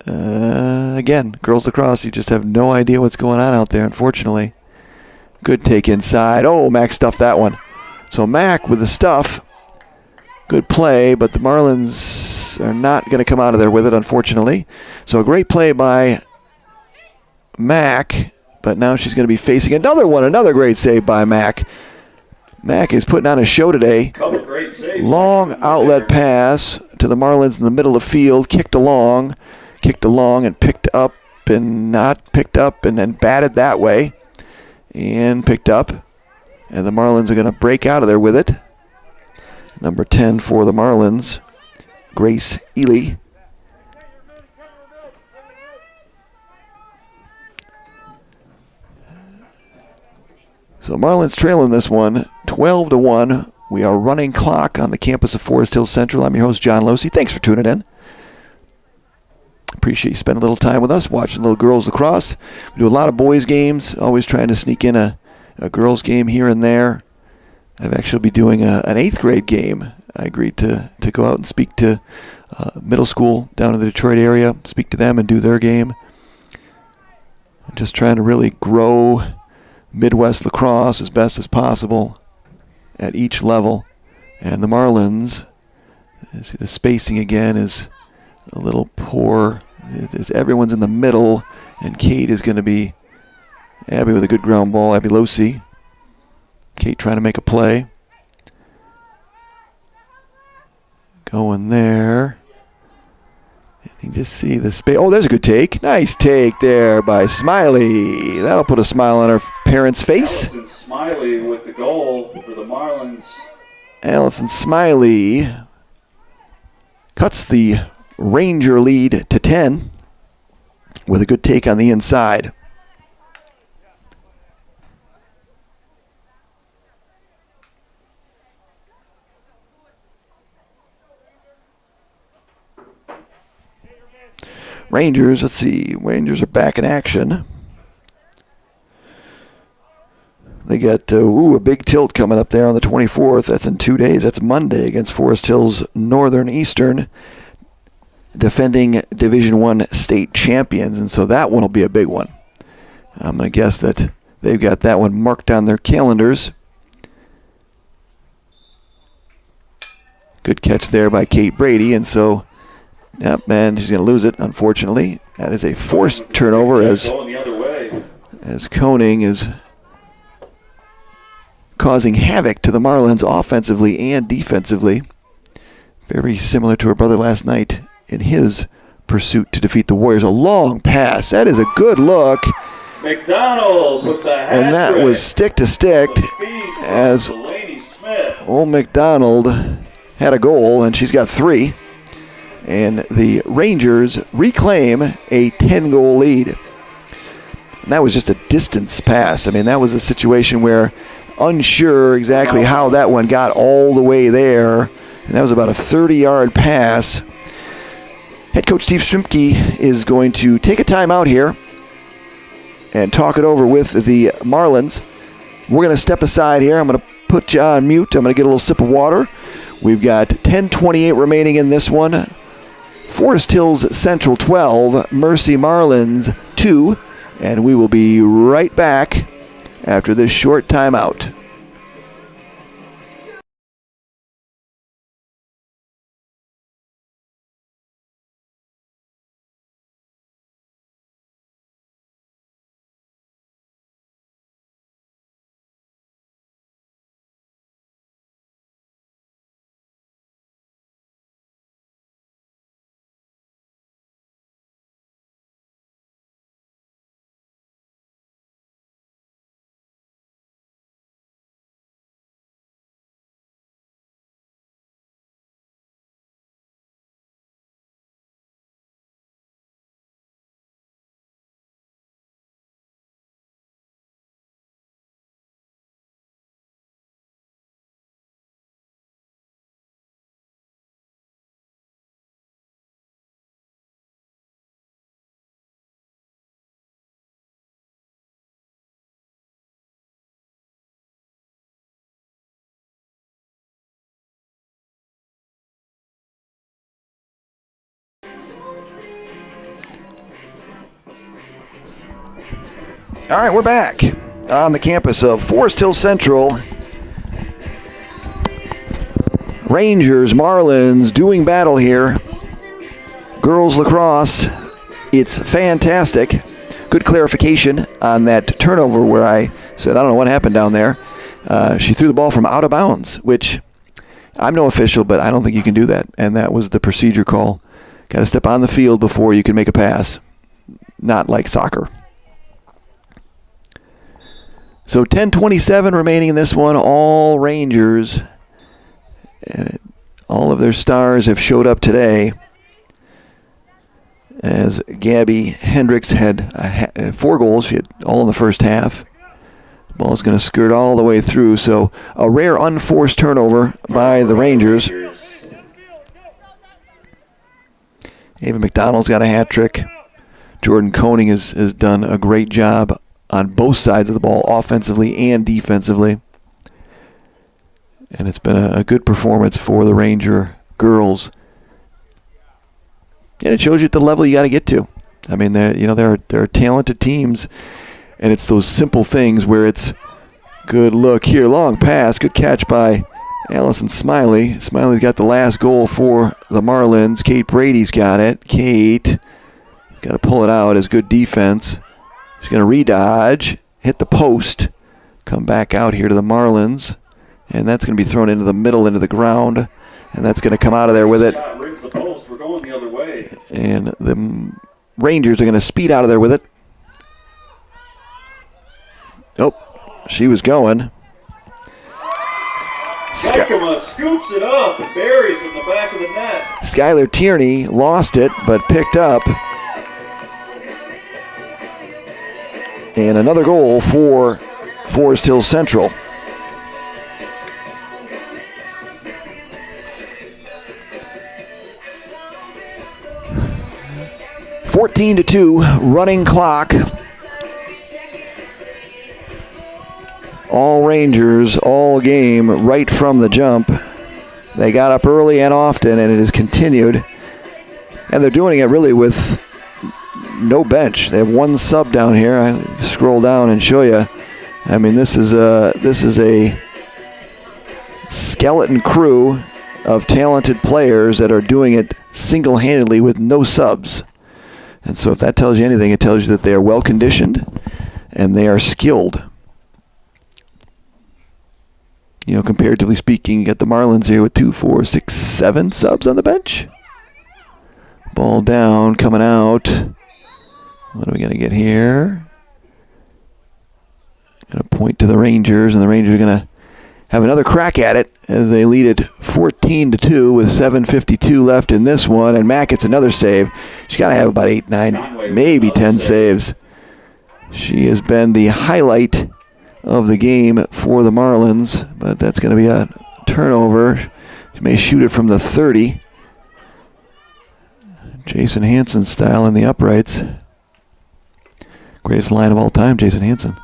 E: Again, girls lacrosse, you just have no idea what's going on out there, unfortunately. Good take inside. Oh, Mac stuffed that one. So Mac with the stuff. Good play, but the Marlins are not going to come out of there with it, unfortunately. So a great play by Mac, but now she's going to be facing another one. Another great save by Mac. Mac is putting on a show today. Long outlet pass to the Marlins in the middle of the field. Kicked along and picked up and not picked up and then batted that way. And picked up. And the Marlins are going to break out of there with it. Number 10 for the Marlins, Grace Ely. So Marlins trailing this one 12-1. We are running clock on the campus of Forest Hill Central. I'm your host, John Losi. Thanks for tuning in. Appreciate you spending a little time with us, watching little girls lacrosse. We do a lot of boys games, always trying to sneak in a girls game here and there. I've actually be doing an 8th grade game. I agreed to go out and speak to middle school down in the Detroit area, speak to them and do their game. Just trying to really grow Midwest lacrosse as best as possible at each level. And the Marlins, see the spacing again is a little poor. Everyone's in the middle, and Kate is going to be Abby with a good ground ball. Abby Losi. Kate trying to make a play. Going there. You can just see the space. Oh, there's a good take. Nice take there by Smiley. That'll put a smile on her parents' face.
D: Allison Smiley with the goal for the Marlins.
E: Allison Smiley cuts the Ranger lead to 10 with a good take on the inside. Rangers, let's see. Rangers are back in action. They got a big tilt coming up there on the 24th. That's in 2 days. That's Monday against Forest Hills Northern Eastern, defending Division I state champions. And so that one will be a big one. I'm going to guess that they've got that one marked on their calendars. Good catch there by Kate Brady. And so, yep, man, she's going to lose it, unfortunately. That is a forced turnover as Koning is causing havoc to the Marlins offensively and defensively. Very similar to her brother last night in his pursuit to defeat the Warriors. A long pass. That is a good look.
D: McDonald with the hat
E: And that
D: trick.
E: was stick to stick as
D: Delaney Smith.
E: old McDonald had a goal, and she's got 3. And the Rangers reclaim a 10-goal lead. And that was just a distance pass. I mean, that was a situation where unsure exactly how that one got all the way there. And that was about a 30-yard pass. Head coach Steve Strimke is going to take a timeout here and talk it over with the Marlins. We're going to step aside here. I'm going to put you on mute. I'm going to get a little sip of water. We've got 10:28 remaining in this one. Forest Hills Central 12, Mercy Marlins 2, and we will be right back after this short timeout. All right, we're back on the campus of Forest Hill Central. Rangers, Marlins doing battle here. Girls lacrosse, it's fantastic. Good clarification on that turnover where I said, I don't know what happened down there. She threw the ball from out of bounds, which I'm no official, but I don't think you can do that. And that was the procedure call. Got to step on the field before you can make a pass. Not like soccer. So 10:27 remaining in this one. All Rangers, all of their stars have showed up today. As Gabby Hendricks had 4 goals. She had all in the first half. The ball is going to skirt all the way through. So a rare unforced turnover by the Rangers. Ava McDonald's got a hat trick. Jordan Koning has done a great job on both sides of the ball, offensively and defensively. And it's been a good performance for the Ranger girls. And it shows you at the level you got to get to. I mean, there are talented teams, and it's those simple things where it's good look here, long pass, good catch by Allison Smiley. Smiley's got the last goal for the Marlins. Kate Brady's got it. Kate got to pull it out as good defense. She's going to re-dodge, hit the post, come back out here to the Marlins, and that's going to be thrown into the middle, into the ground, and that's going to come out of there with it.
D: Scott rings the post. We're going the other way.
E: And the Rangers are going to speed out of there with it. Oh, she was going.
D: Yakima scoops it up and buries it in the back of the net.
E: Skylar Tierney lost it, but picked up. And another goal for Forest Hill Central. (14-2) running clock. All Rangers, all game, right from the jump. They got up early and often, and it has continued. And they're doing it really with no bench. They have one sub down here. I scroll down and show you. I mean, this is a skeleton crew of talented players that are doing it single-handedly with no subs. And so if that tells you anything, it tells you that they are well-conditioned and they are skilled. You know, comparatively speaking, you got the Marlins here with 2, 4, 6, 7 subs on the bench. Ball down, coming out. What are we going to get here? Going to point to the Rangers, and the Rangers are going to have another crack at it as they lead it 14-2 with 7:52 left in this one. And Mack gets another save. She's got to have about 8, 9, maybe 10 saves. She has been the highlight of the game for the Marlins, but that's going to be a turnover. She may shoot it from the 30. Jason Hansen style in the uprights. Greatest line of all time, Jason Hansen.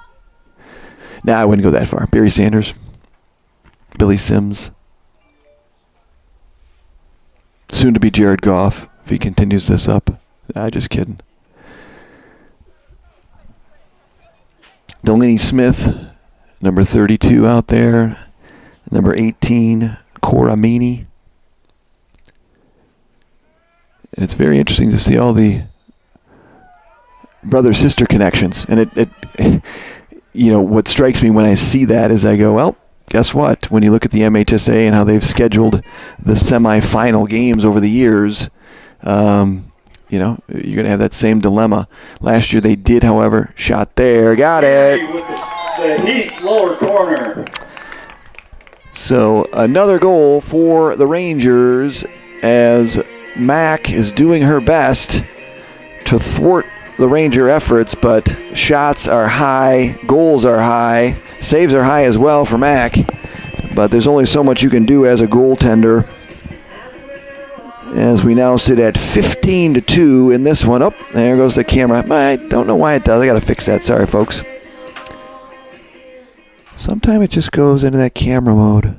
E: Nah, I wouldn't go that far. Barry Sanders. Billy Sims. Soon to be Jared Goff if he continues this up. Nah, just kidding. Delaney Smith, number 32 out there. Number 18, Cora Meany. And it's very interesting to see all the brother-sister connections. And it you know, what strikes me when I see that is I go, well, guess what? When you look at the MHSA and how they've scheduled the semifinal games over the years, you know, you're going to have that same dilemma. Last year they did, however, shot there. Got it.
D: With the heat, lower corner.
E: So another goal for the Rangers as Mack is doing her best to thwart the Ranger efforts, but shots are high, goals are high, saves are high as well for Mack. But there's only so much you can do as a goaltender. As we now sit at 15-2 in this one. Oh, there goes the camera. I don't know why it does. I got to fix that. Sorry, folks. Sometimes it just goes into that camera mode.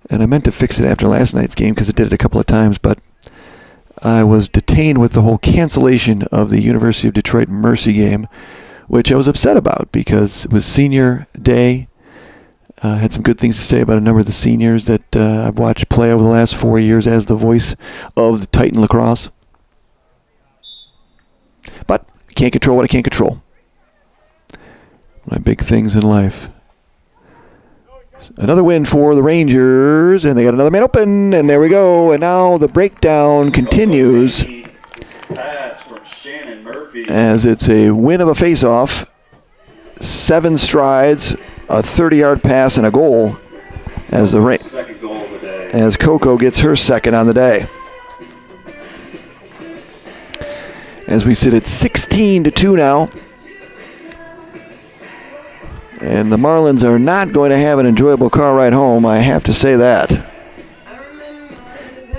E: And I meant to fix it after last night's game because it did it a couple of times, but I was detained with the whole cancellation of the University of Detroit Mercy game, which I was upset about because it was senior day. Had some good things to say about a number of the seniors that I've watched play over the last 4 years as the voice of the Titan Lacrosse. But I can't control what I can't control. My big things in life. Another win for the Rangers, and they got another man open, and there we go. And now the breakdown continues
D: Pass from Shannon Murphy.
E: as it's a win of a face-off. 7 strides, a 30-yard pass, and a goal as the
D: Second goal of the day.
E: as Coco gets her second on the day. As we sit at 16-2 now. And the Marlins are not going to have an enjoyable car ride home, I have to say that.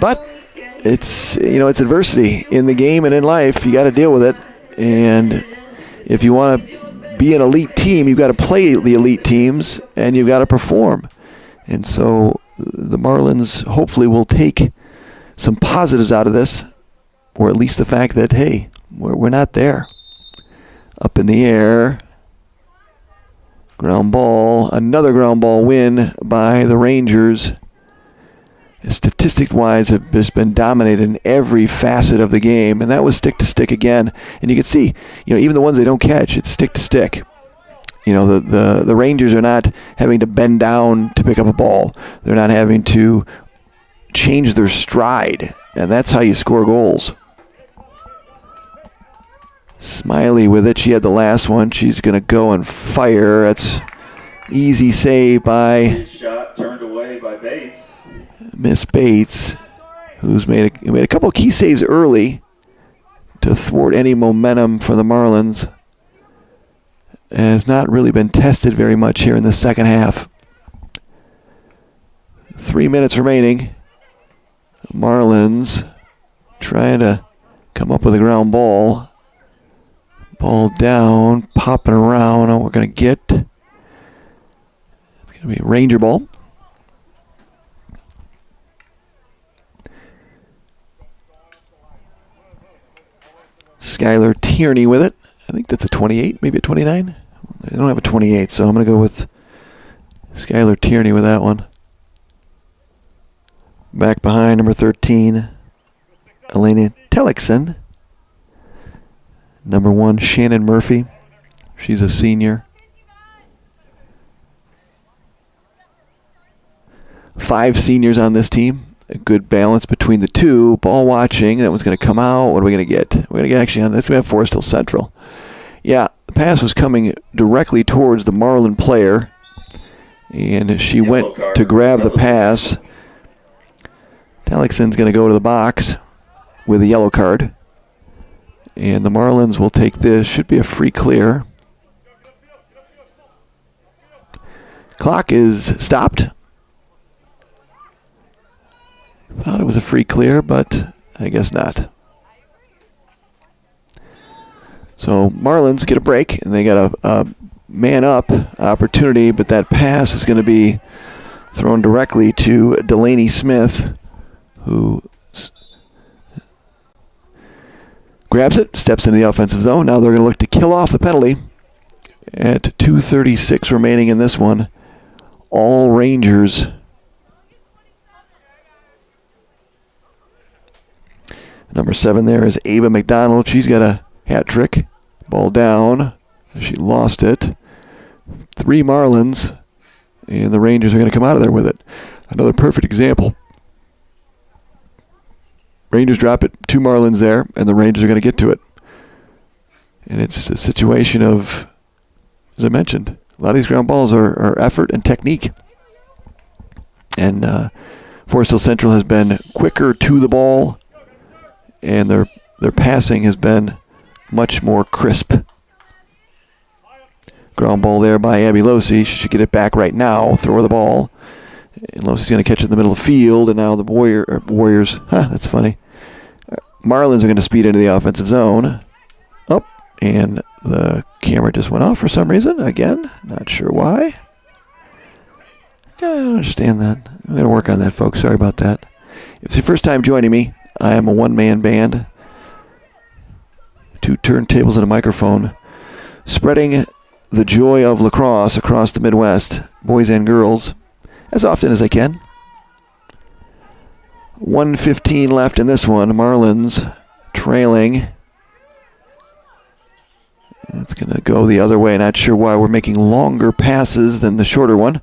E: But it's, you know, it's adversity in the game and in life. You got to deal with it. And if you want to be an elite team, you've got to play the elite teams and you've got to perform. And so the Marlins hopefully will take some positives out of this or at least the fact that, hey, we're not there. Up in the air. Ground ball. Another ground ball win by the Rangers. Statistic-wise, have just been dominated in every facet of the game, and that was stick-to-stick again. And you can see, even the ones they don't catch, it's stick-to-stick. The Rangers are not having to bend down to pick up a ball. They're not having to change their stride, and that's how you score goals. Smiley with it. She had the last one. She's going to go and fire. That's easy save by
D: His shot turned away by Bates.
E: Miss Bates, who's made a couple of key saves early to thwart any momentum for the Marlins. Has not really been tested very much here in the second half. 3 minutes remaining. Marlins trying to come up with a ground ball. Ball down, popping around. And we're going to get, it's going to be a Ranger ball. Skylar Tierney with it. I think that's a 28, maybe a 29. I don't have a 28, so I'm going to go with Skylar Tierney with that one. Back behind, number 13, Elena Tellickson. Number 1, Shannon Murphy. She's a senior. 5 seniors on this team. A good balance between the two. Ball watching. That one's going to come out. What are we going to get? We're going to get actually on this. We have Forest Hill Central. Yeah, the pass was coming directly towards the Marlin player. And she went to grab the pass. Tellickson's going to go to the box with a yellow card. And the Marlins will take this. Should be a free clear. Clock is stopped. Thought it was a free clear, but I guess not. So Marlins get a break, and they got a man-up opportunity, but that pass is going to be thrown directly to Delaney Smith, who grabs it, steps into the offensive zone. Now they're going to look to kill off the penalty at 2:36 remaining in this one. All Rangers. Number 7 there is Ava McDonald. She's got a hat trick. Ball down. She lost it. 3 Marlins. And the Rangers are going to come out of there with it. Another perfect example. Rangers drop it. 2 Marlins there. And the Rangers are going to get to it. And it's a situation of, as I mentioned, a lot of these ground balls are effort and technique. And Forest Hill Central has been quicker to the ball. And their passing has been much more crisp. Ground ball there by Abby Losey. She should get it back right now. Throw her the ball. And Losey's going to catch it in the middle of the field. And now the Warriors. That's funny. Marlins are going to speed into the offensive zone. Up. And the camera just went off for some reason. Again. Not sure why. I don't understand that. I'm going to work on that, folks. Sorry about that. If it's your first time joining me, I am a one-man band. 2 turntables and a microphone. Spreading the joy of lacrosse across the Midwest, boys and girls, as often as I can. 1:15 left in this one. Marlins trailing. It's going to go the other way. Not sure why we're making longer passes than the shorter one.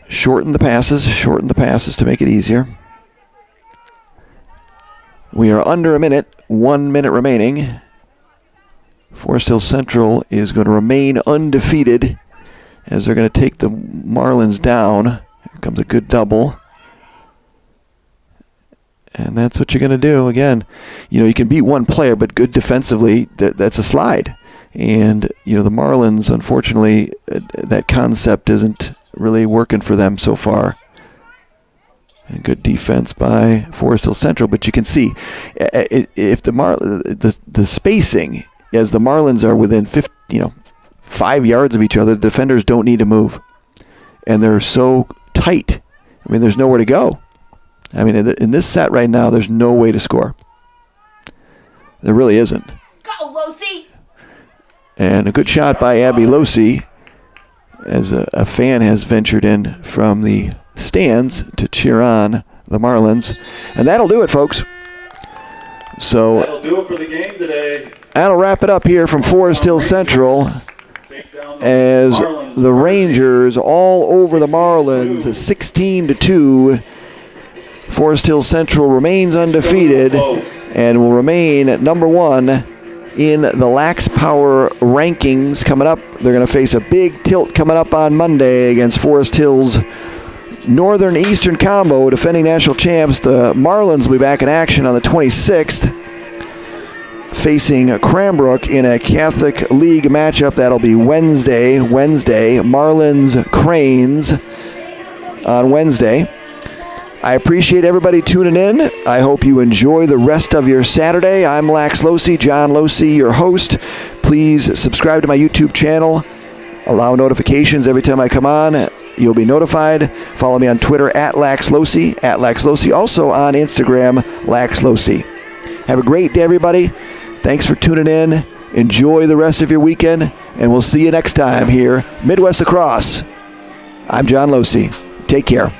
E: Shorten the passes to make it easier. We are under a minute, 1 minute remaining. Forest Hill Central is going to remain undefeated as they're going to take the Marlins down. Here comes a good double. And that's what you're going to do. Again, you can beat one player, but good defensively, that's a slide. And, the Marlins, unfortunately, that concept isn't really working for them so far. And good defense by Forest Hill Central, but you can see if the spacing, as the Marlins are within 5 yards of each other, the defenders don't need to move, and they're so tight. I mean, there's nowhere to go. I mean, in this set right now, there's no way to score. There really isn't.
B: Go, Losi!
E: And a good shot by Abby Losi as a fan has ventured in from the stands to cheer on the Marlins. And that'll do it, folks. So
D: That'll do it for the game today.
E: that'll wrap it up here from Forest Hill Central as the Rangers all over the Marlins, 16-2. Forest Hill Central remains undefeated and will remain at number 1 in the Lax Power rankings coming up. They're going to face a big tilt coming up on Monday against Forest Hill's Northern Eastern combo, defending national champs. The Marlins will be back in action on the 26th, facing Cranbrook in a Catholic League matchup. That'll be Wednesday. Marlins Cranes on Wednesday. I appreciate everybody tuning in. I hope you enjoy the rest of your Saturday. I'm Lax Losi, John Losi, your host. Please subscribe to my YouTube channel. Allow notifications every time I come on. You'll be notified. Follow me on Twitter at Lax Losi. Also on Instagram, Lax Losi. Have a great day, everybody. Thanks for tuning in. Enjoy the rest of your weekend, and we'll see you next time here, Midwest Lacrosse. I'm John Losi. Take care.